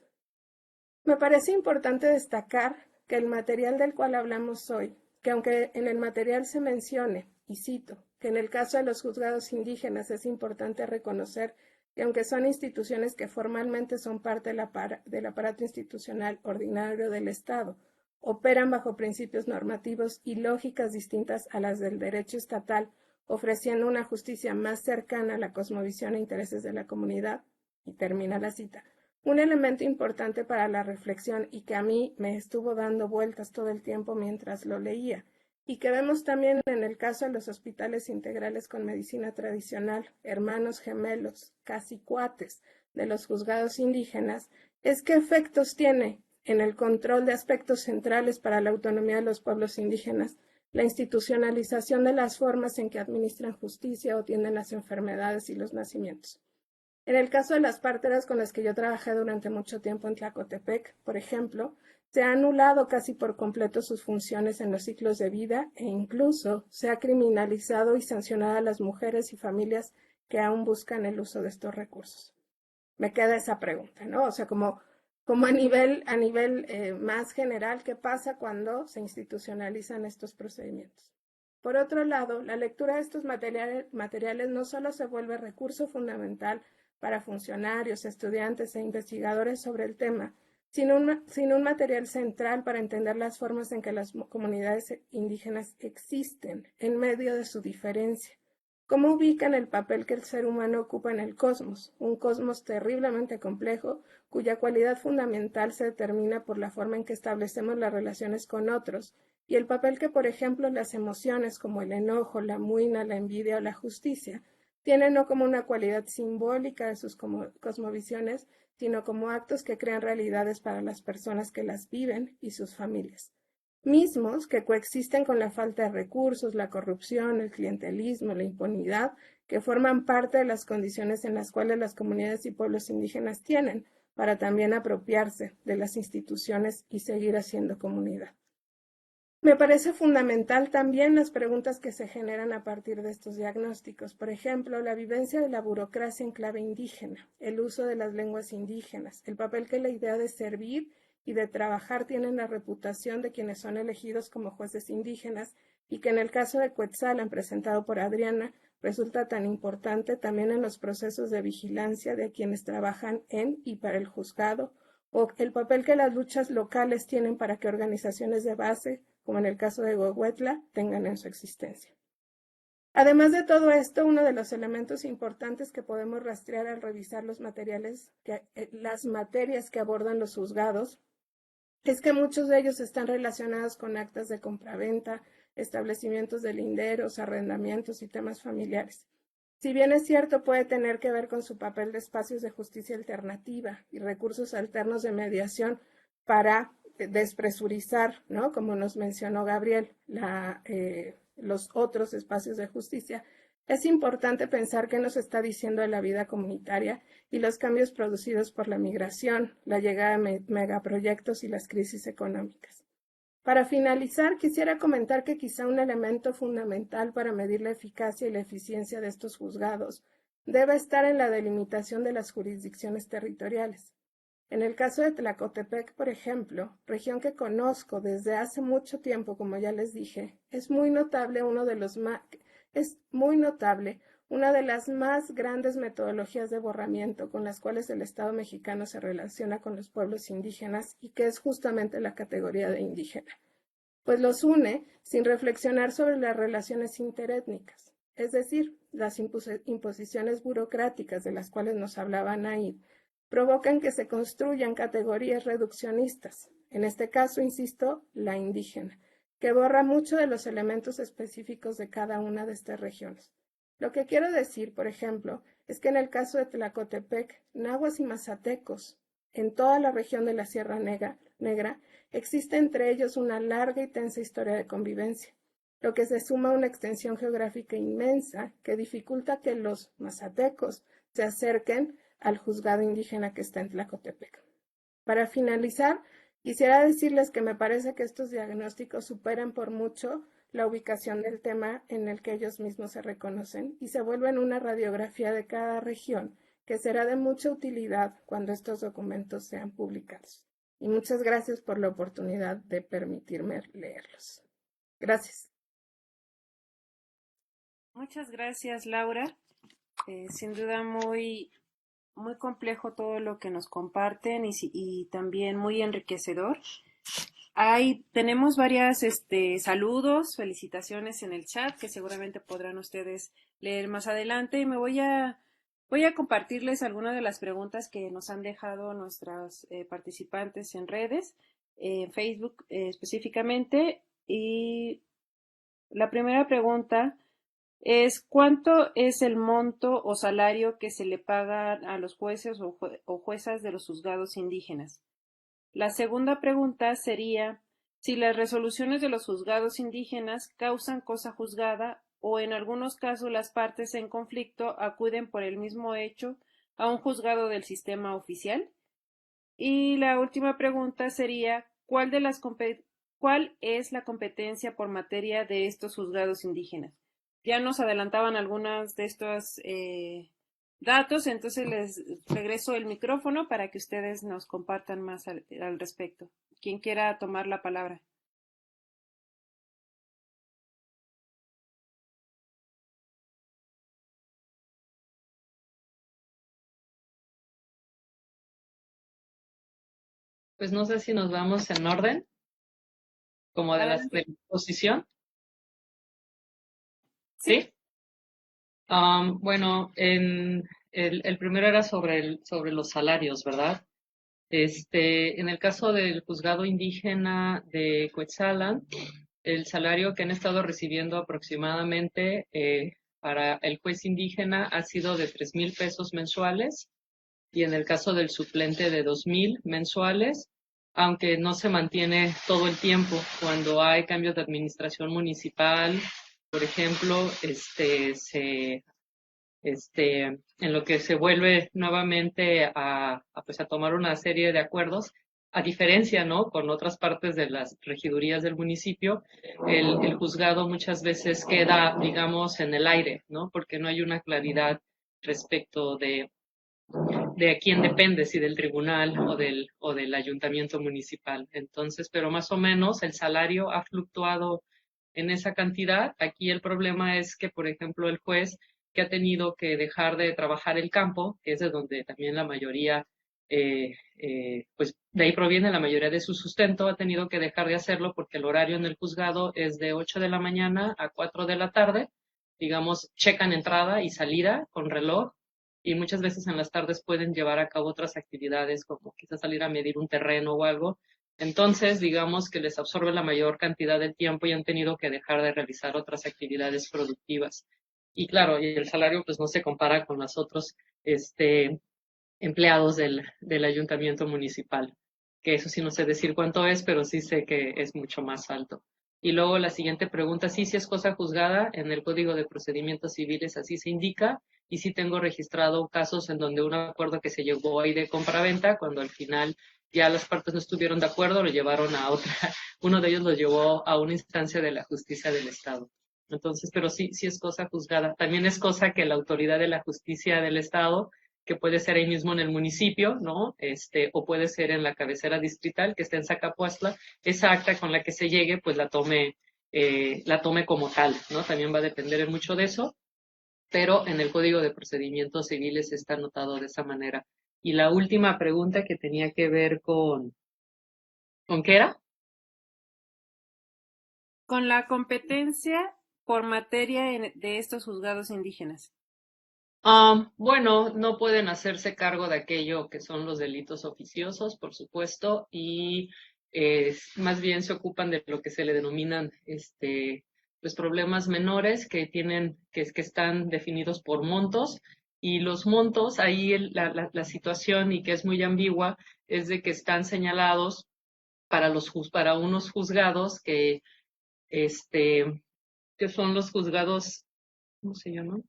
Me parece importante destacar que el material del cual hablamos hoy, que aunque en el material se mencione, y cito, que en el caso de los juzgados indígenas es importante reconocer que aunque son instituciones que formalmente son parte del aparato institucional ordinario del Estado, operan bajo principios normativos y lógicas distintas a las del derecho estatal, ofreciendo una justicia más cercana a la cosmovisión e intereses de la comunidad. Y termina la cita. Un elemento importante para la reflexión y que a mí me estuvo dando vueltas todo el tiempo mientras lo leía, y que vemos también en el caso de los hospitales integrales con medicina tradicional, hermanos gemelos, casi cuates, de los juzgados indígenas, es qué efectos tiene en el control de aspectos centrales para la autonomía de los pueblos indígenas, la institucionalización de las formas en que administran justicia o atienden las enfermedades y los nacimientos. En el caso de las parteras con las que yo trabajé durante mucho tiempo en Tlacotepec, por ejemplo, se ha anulado casi por completo sus funciones en los ciclos de vida e incluso se ha criminalizado y sancionado a las mujeres y familias que aún buscan el uso de estos recursos. Me queda esa pregunta, ¿no? O sea, como a nivel más general, ¿qué pasa cuando se institucionalizan estos procedimientos? Por otro lado, la lectura de estos materiales no solo se vuelve recurso fundamental para funcionarios, estudiantes e investigadores sobre el tema, sino un material central para entender las formas en que las comunidades indígenas existen en medio de su diferencia. ¿Cómo ubican el papel que el ser humano ocupa en el cosmos? Un cosmos terriblemente complejo, cuya cualidad fundamental se determina por la forma en que establecemos las relaciones con otros, y el papel que, por ejemplo, las emociones como el enojo, la muina, la envidia o la justicia tienen no como una cualidad simbólica de sus cosmovisiones, sino como actos que crean realidades para las personas que las viven y sus familias, mismos que coexisten con la falta de recursos, la corrupción, el clientelismo, la impunidad, que forman parte de las condiciones en las cuales las comunidades y pueblos indígenas tienen para también apropiarse de las instituciones y seguir haciendo comunidad. Me parece fundamental también las preguntas que se generan a partir de estos diagnósticos. Por ejemplo, la vivencia de la burocracia en clave indígena, el uso de las lenguas indígenas, el papel que la idea de servir y de trabajar tienen la reputación de quienes son elegidos como jueces indígenas y que en el caso de Cuetzalan, presentado por Adriana, resulta tan importante también en los procesos de vigilancia de quienes trabajan en y para el juzgado, o el papel que las luchas locales tienen para que organizaciones de base, como en el caso de Huehuetla, tengan en su existencia. Además de todo esto, uno de los elementos importantes que podemos rastrear al revisar los materiales, las materias que abordan los juzgados, es que muchos de ellos están relacionados con actas de compraventa, establecimientos de linderos, arrendamientos y temas familiares. Si bien es cierto, puede tener que ver con su papel de espacios de justicia alternativa y recursos alternos de mediación para despresurizar, ¿no? Como nos mencionó Gabriel, los otros espacios de justicia. Es importante pensar qué nos está diciendo de la vida comunitaria y los cambios producidos por la migración, la llegada de megaproyectos y las crisis económicas. Para finalizar, quisiera comentar que quizá un elemento fundamental para medir la eficacia y la eficiencia de estos juzgados debe estar en la delimitación de las jurisdicciones territoriales. En el caso de Tlacotepec, por ejemplo, región que conozco desde hace mucho tiempo, como ya les dije, es muy notable una de las más grandes metodologías de borramiento con las cuales el Estado mexicano se relaciona con los pueblos indígenas y que es justamente la categoría de indígena, pues los une sin reflexionar sobre las relaciones interétnicas, es decir, las imposiciones burocráticas de las cuales nos hablaba Anaid, provocan que se construyan categorías reduccionistas, en este caso, insisto, la indígena, que borra mucho de los elementos específicos de cada una de estas regiones. Lo que quiero decir, por ejemplo, es que en el caso de Tlacotepec, nahuas y mazatecos, en toda la región de la Sierra Negra, existe entre ellos una larga y tensa historia de convivencia, lo que se suma a una extensión geográfica inmensa que dificulta que los mazatecos se acerquen al juzgado indígena que está en Tlacotepec. Para finalizar, quisiera decirles que me parece que estos diagnósticos superan por mucho la ubicación del tema en el que ellos mismos se reconocen y se vuelven una radiografía de cada región que será de mucha utilidad cuando estos documentos sean publicados. Y muchas gracias por la oportunidad de permitirme leerlos. Gracias. Muchas gracias, Laura. Sin duda muy complejo todo lo que nos comparten y también muy enriquecedor. Tenemos varias saludos, felicitaciones en el chat que seguramente podrán ustedes leer más adelante. Y voy a compartirles algunas de las preguntas que nos han dejado nuestras participantes en redes, en Facebook específicamente. Y la primera pregunta es ¿cuánto es el monto o salario que se le paga a los jueces o juezas de los juzgados indígenas? La segunda pregunta sería si las resoluciones de los juzgados indígenas causan cosa juzgada o en algunos casos las partes en conflicto acuden por el mismo hecho a un juzgado del sistema oficial. Y la última pregunta sería ¿cuál es la competencia por materia de estos juzgados indígenas? Ya nos adelantaban algunas de estos datos, entonces les regreso el micrófono para que ustedes nos compartan más al respecto. Quien quiera tomar la palabra. Pues no sé si nos vamos en orden, como de la posición. ¿Sí? Bueno, el primero era sobre los salarios, ¿verdad? En el caso del juzgado indígena de Cuetzalan, el salario que han estado recibiendo aproximadamente para el juez indígena ha sido de 3,000 pesos mensuales y en el caso del suplente de 2,000 mensuales, aunque no se mantiene todo el tiempo. Cuando hay cambios de administración municipal, por ejemplo, en lo que se vuelve nuevamente pues a tomar una serie de acuerdos, a diferencia, ¿no?, con otras partes de las regidurías del municipio, el juzgado muchas veces queda, digamos, en el aire, ¿no?, porque no hay una claridad respecto de a quién depende, si del tribunal o del ayuntamiento municipal. Entonces, pero más o menos el salario ha fluctuado en esa cantidad. Aquí el problema es que, por ejemplo, el juez que ha tenido que dejar de trabajar el campo, que es de donde también la mayoría, pues de ahí proviene la mayoría de su sustento, ha tenido que dejar de hacerlo porque el horario en el juzgado es de 8 de la mañana a 4 de la tarde. Digamos, checan entrada y salida con reloj y muchas veces en las tardes pueden llevar a cabo otras actividades como quizás salir a medir un terreno o algo. Entonces, digamos que les absorbe la mayor cantidad del tiempo y han tenido que dejar de realizar otras actividades productivas. Y claro, y el salario pues no se compara con los otros empleados del ayuntamiento municipal, que eso sí no sé decir cuánto es, pero sí sé que es mucho más alto. Y luego la siguiente pregunta, sí, si es cosa juzgada, en el Código de Procedimientos Civiles así se indica, y sí tengo registrado casos en donde un acuerdo que se llegó ahí de compra-venta, cuando al final ya las partes no estuvieron de acuerdo, lo llevaron a otra, uno de ellos lo llevó a una instancia de la justicia del Estado. Entonces, pero sí es cosa juzgada. También es cosa que la autoridad de la justicia del Estado, que puede ser ahí mismo en el municipio, ¿no? O puede ser en la cabecera distrital, que está en Zacapuastla, esa acta con la que se llegue, pues la tome como tal, ¿no? También va a depender mucho de eso, pero en el Código de Procedimientos Civiles está anotado de esa manera. Y la última pregunta que tenía que ver ¿con qué era? Con la competencia por materia de estos juzgados indígenas. Bueno, no pueden hacerse cargo de aquello que son los delitos oficiosos, por supuesto, y más bien se ocupan de lo que se le denominan pues problemas menores que están definidos por montos, y los montos, ahí la situación, y que es muy ambigua, es de que están señalados para unos juzgados que son los juzgados, ¿cómo se llaman?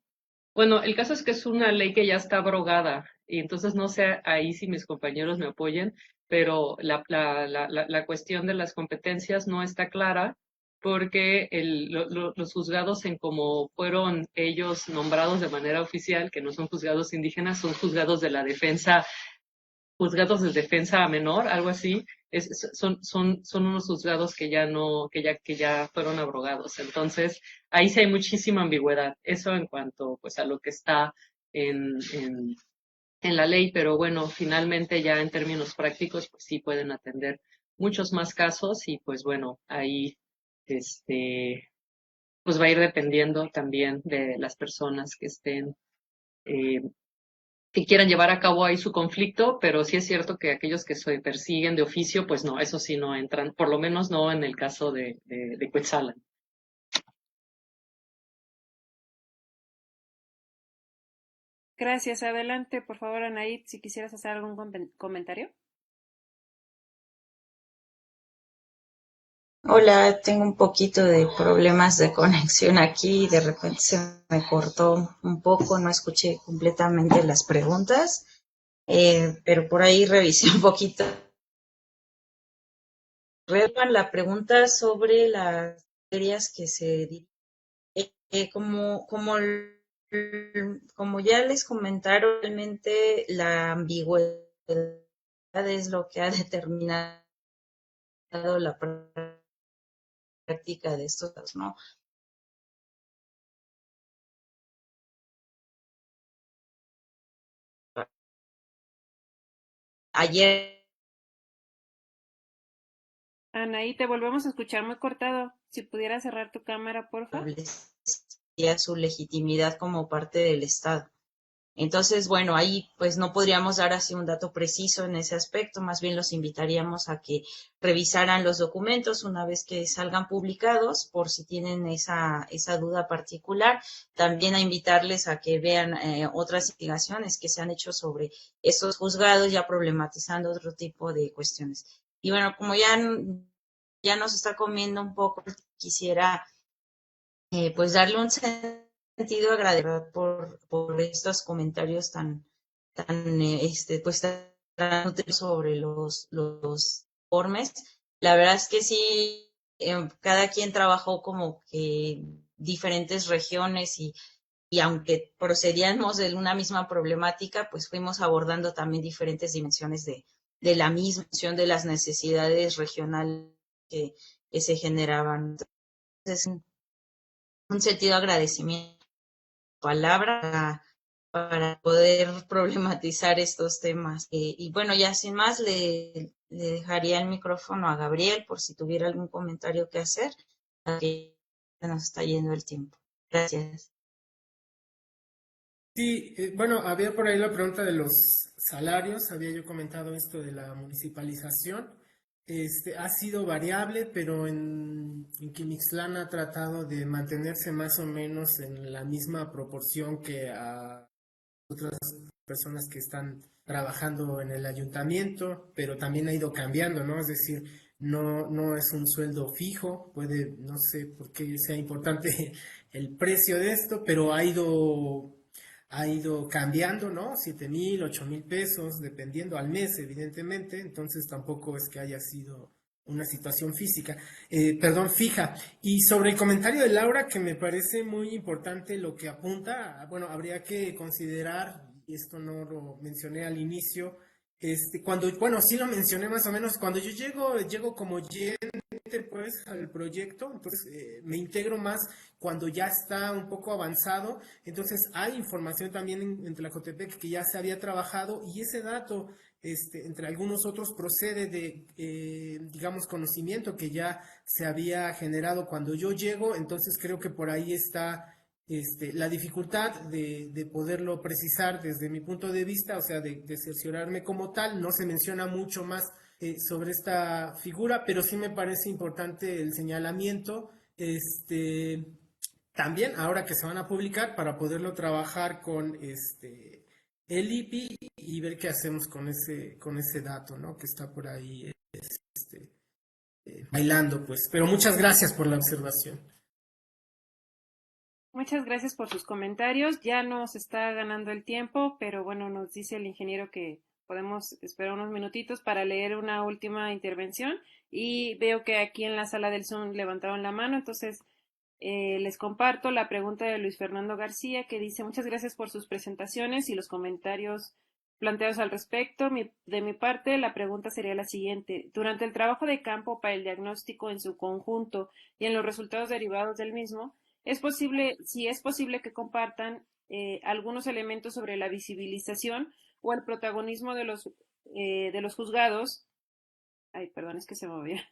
Bueno, el caso es que es una ley que ya está abrogada y entonces no sé ahí si mis compañeros me apoyen, pero la cuestión de las competencias no está clara porque los juzgados en como fueron ellos nombrados de manera oficial, que no son juzgados indígenas, son juzgados de la defensa, juzgados de defensa menor, algo así, son unos juzgados que ya fueron abrogados. Entonces, ahí sí hay muchísima ambigüedad. Eso en cuanto pues a lo que está en la ley, pero bueno, finalmente ya en términos prácticos, pues sí pueden atender muchos más casos y pues bueno, ahí pues va a ir dependiendo también de las personas que estén, eh, que quieran llevar a cabo ahí su conflicto, pero sí es cierto que aquellos que se persiguen de oficio, pues no, eso sí no entran, por lo menos no en el caso de Cuetzalan. Gracias. Adelante, por favor, Anaid, si quisieras hacer algún comentario. Hola, tengo un poquito de problemas de conexión aquí, de repente se me cortó un poco, no escuché completamente las preguntas, pero por ahí revisé un poquito. Relvan la pregunta sobre las materias que como ya les comentaron, realmente la ambigüedad es lo que ha determinado la práctica de estos, ¿no? Ayer Anaí, te volvemos a escuchar muy cortado. Si pudieras cerrar tu cámara, porfa. establecía su legitimidad como parte del Estado. Entonces, bueno, ahí pues no podríamos dar así un dato preciso en ese aspecto, más bien los invitaríamos a que revisaran los documentos una vez que salgan publicados, por si tienen esa duda particular. También a invitarles a que vean otras investigaciones que se han hecho sobre estos juzgados, ya problematizando otro tipo de cuestiones. Y bueno, como ya nos está comiendo un poco, quisiera pues darle un sentido agradecido por estos comentarios tan pues tan útiles sobre los informes. La verdad es que sí, cada quien trabajó como que diferentes regiones y aunque procedíamos de una misma problemática, pues fuimos abordando también diferentes dimensiones de la misma, de las necesidades regionales que se generaban. Entonces, un sentido de agradecimiento, palabra para poder problematizar estos temas. Y bueno, ya sin más, le dejaría el micrófono a Gabriel por si tuviera algún comentario que hacer, que se nos está yendo el tiempo. Gracias. Sí, bueno, había por ahí la pregunta de los salarios, había yo comentado esto de la municipalización. Ha sido variable, pero en Quimixtlán ha tratado de mantenerse más o menos en la misma proporción que a otras personas que están trabajando en el ayuntamiento, pero también ha ido cambiando, ¿no? Es decir, no es un sueldo fijo, puede, no sé por qué sea importante el precio de esto, pero ha ido cambiando, ¿no? 7,000, 8,000 pesos, dependiendo al mes, evidentemente, entonces tampoco es que haya sido una situación fija. Y sobre el comentario de Laura, que me parece muy importante lo que apunta, bueno, habría que considerar, y esto no lo mencioné al inicio, bueno, sí lo mencioné más o menos, cuando yo llego como pues al proyecto, entonces me integro más cuando ya está un poco avanzado, entonces hay información también en Tlacotepec que ya se había trabajado y ese dato, entre algunos otros, procede de, digamos, conocimiento que ya se había generado cuando yo llego, entonces creo que por ahí está la dificultad de poderlo precisar desde mi punto de vista, o sea, de cerciorarme como tal, no se menciona mucho más sobre esta figura, pero sí me parece importante el señalamiento, también ahora que se van a publicar para poderlo trabajar con el IPI y ver qué hacemos con ese dato, ¿no? Que está por ahí bailando, pues. Pero muchas gracias por la observación. Muchas gracias por sus comentarios. Ya nos está ganando el tiempo, pero bueno, nos dice el ingeniero que podemos esperar unos minutitos para leer una última intervención y veo que aquí en la sala del Zoom levantaron la mano, entonces les comparto la pregunta de Luis Fernando García que dice muchas gracias por sus presentaciones y los comentarios planteados al respecto. De mi parte, la pregunta sería la siguiente. Durante el trabajo de campo para el diagnóstico en su conjunto y en los resultados derivados del mismo, si es posible que compartan algunos elementos sobre la visibilización o el protagonismo de los juzgados Ay, perdón, es que se movía.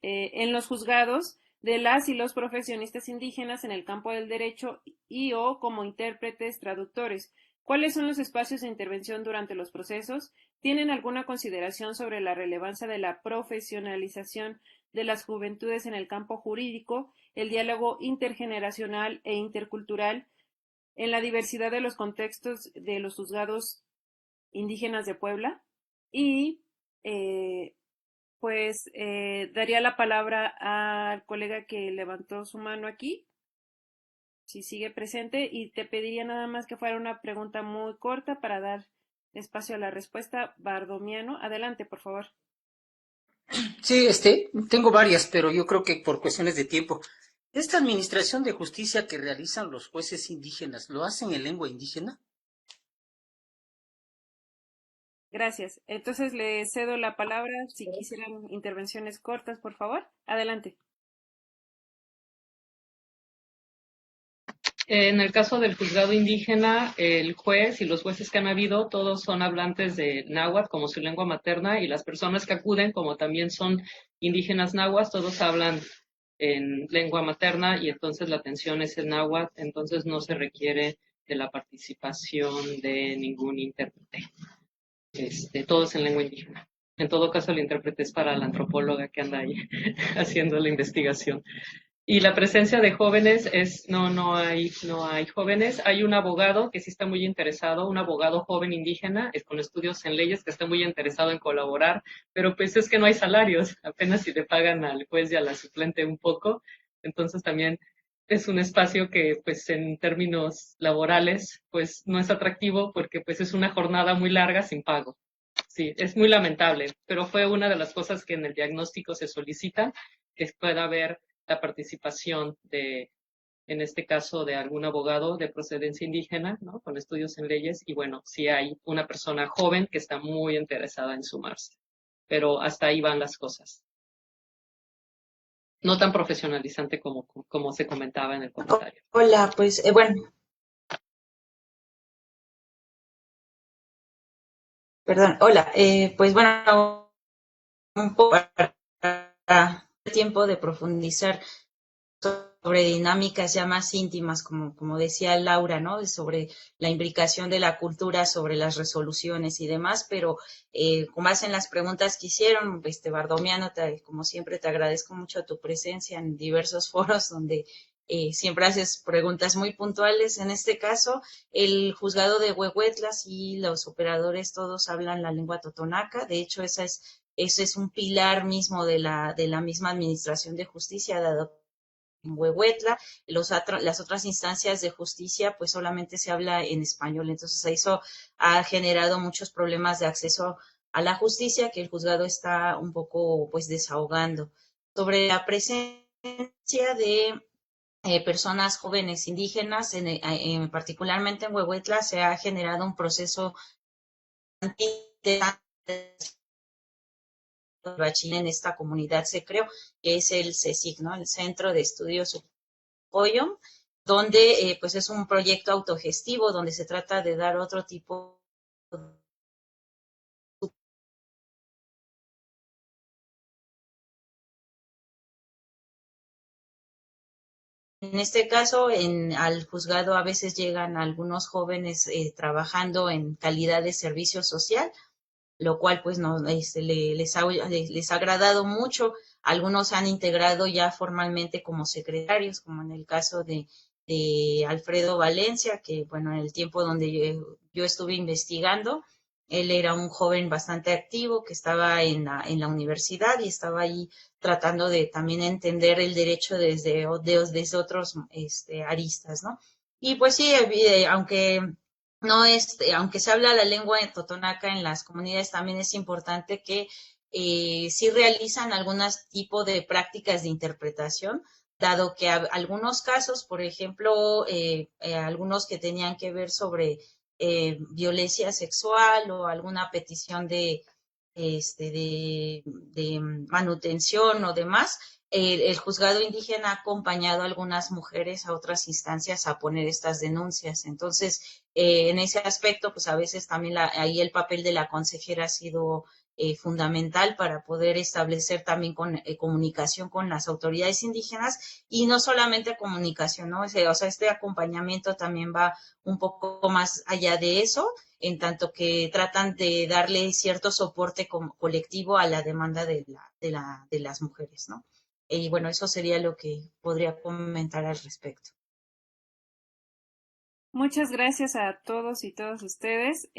En los juzgados de las y los profesionistas indígenas en el campo del derecho y o como intérpretes, traductores. ¿Cuáles son los espacios de intervención durante los procesos? ¿Tienen alguna consideración sobre la relevancia de la profesionalización de las juventudes en el campo jurídico, el diálogo intergeneracional e intercultural en la diversidad de los contextos de los juzgados indígenas de Puebla? Y daría la palabra al colega que levantó su mano aquí, si sigue presente, y te pediría nada más que fuera una pregunta muy corta para dar espacio a la respuesta. Bardomiano, adelante, por favor. Sí, tengo varias, pero yo creo que por cuestiones de tiempo. ¿Esta administración de justicia que realizan los jueces indígenas, lo hacen en lengua indígena? Gracias. Entonces le cedo la palabra si quisieran intervenciones cortas, por favor. Adelante. En el caso del juzgado indígena, el juez y los jueces que han habido, todos son hablantes de náhuatl como su lengua materna, y las personas que acuden, como también son indígenas nahuas, todos hablan en lengua materna y entonces la atención es en náhuatl, entonces no se requiere de la participación de ningún intérprete. Todo es en lengua indígena. En todo caso, el intérprete es para la antropóloga que anda ahí haciendo la investigación. Y la presencia de jóvenes no hay jóvenes. Hay un abogado que sí está muy interesado, un abogado joven indígena, con estudios en leyes, que está muy interesado en colaborar, pero pues es que no hay salarios, apenas si le pagan al juez y a la suplente un poco. Entonces también es un espacio que pues en términos laborales pues no es atractivo porque pues es una jornada muy larga sin pago. Sí, es muy lamentable, pero fue una de las cosas que en el diagnóstico se solicitan, que pueda haber la participación en este caso, de algún abogado de procedencia indígena, ¿no? Con estudios en leyes, y bueno, sí hay una persona joven que está muy interesada en sumarse, pero hasta ahí van las cosas. No tan profesionalizante como se comentaba en el comentario. Hola, pues bueno, perdón, hola, pues bueno, un poco para tiempo de profundizar sobre dinámicas ya más íntimas, como decía Laura, ¿no? Sobre la implicación de la cultura sobre las resoluciones y demás, pero con base en las preguntas que hicieron, Bardomiano, como siempre te agradezco mucho tu presencia en diversos foros donde siempre haces preguntas muy puntuales. En este caso, el juzgado de Huehuetla y los operadores todos hablan la lengua totonaca. De hecho, ese es un pilar mismo de la misma administración de justicia, dado en Huehuetla, las otras instancias de justicia pues solamente se habla en español, entonces eso ha generado muchos problemas de acceso a la justicia que el juzgado está un poco pues desahogando. Sobre la presencia de personas jóvenes indígenas, particularmente en Huehuetla, se ha generado un proceso bachiller en esta comunidad se creó, que es el CECIC, ¿no? El Centro de Estudios Apoyo, donde pues es un proyecto autogestivo donde se trata de dar otro tipo en este caso, al juzgado a veces llegan algunos jóvenes trabajando en calidad de servicio social, lo cual pues no, les ha agradado mucho. Algunos han integrado ya formalmente como secretarios, como en el caso de Alfredo Valencia, que bueno, en el tiempo donde yo estuve investigando, él era un joven bastante activo que estaba en la universidad y estaba ahí tratando de también entender el derecho desde otros aristas, ¿no? Y pues sí, aunque no aunque se habla la lengua de totonaca en las comunidades, también es importante que sí realizan algunos tipos de prácticas de interpretación, dado que algunos casos, por ejemplo, algunos que tenían que ver sobre violencia sexual o alguna petición de manutención o demás, el juzgado indígena ha acompañado a algunas mujeres a otras instancias a poner estas denuncias. Entonces, en ese aspecto, pues a veces también ahí el papel de la consejera ha sido fundamental para poder establecer también comunicación con las autoridades indígenas, y no solamente comunicación, ¿no? O sea, este acompañamiento también va un poco más allá de eso, en tanto que tratan de darle cierto soporte colectivo a la demanda de las mujeres, ¿no? Y bueno, eso sería lo que podría comentar al respecto. Muchas gracias a todos y todas ustedes.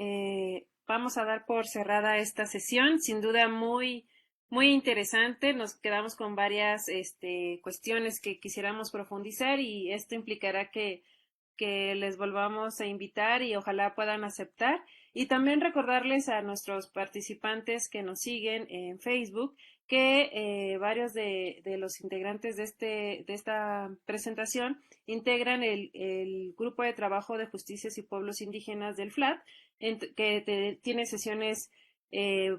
Vamos a dar por cerrada esta sesión, sin duda muy interesante. Nos quedamos con varias cuestiones que quisiéramos profundizar, y esto implicará que les volvamos a invitar y ojalá puedan aceptar. Y también recordarles a nuestros participantes que nos siguen en Facebook que varios de los integrantes de esta presentación integran el Grupo de Trabajo de Justicias y Pueblos Indígenas del FLAD, que tiene sesiones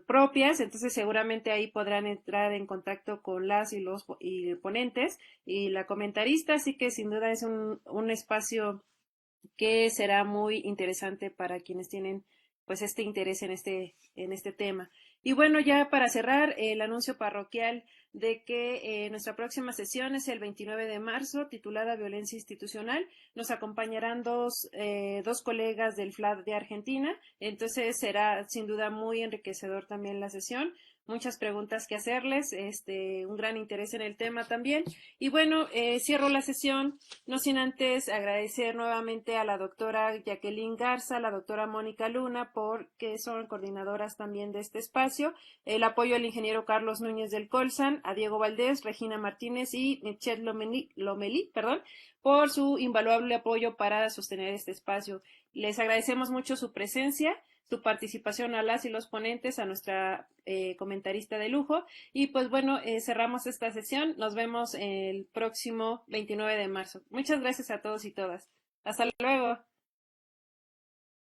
propias, entonces seguramente ahí podrán entrar en contacto con las y los ponentes y la comentarista, así que sin duda es un espacio que será muy interesante para quienes tienen pues este interés en este tema. Y bueno, ya para cerrar, el anuncio parroquial de que nuestra próxima sesión es el 29 de marzo, titulada Violencia Institucional. Nos acompañarán dos colegas del FLAD de Argentina, entonces será sin duda muy enriquecedor también la sesión. Muchas preguntas que hacerles, un gran interés en el tema también. Y bueno, cierro la sesión, no sin antes agradecer nuevamente a la doctora Jacqueline Garza, a la doctora Mónica Luna, porque son coordinadoras también de este espacio, el apoyo al ingeniero Carlos Núñez del Colsan, a Diego Valdés, Regina Martínez y Michelle Lomelí, por su invaluable apoyo para sostener este espacio. Les agradecemos mucho su presencia, su participación a las y los ponentes, a nuestra comentarista de lujo, y pues bueno, cerramos esta sesión. Nos vemos el próximo 29 de marzo. Muchas gracias a todos y todas. Hasta luego.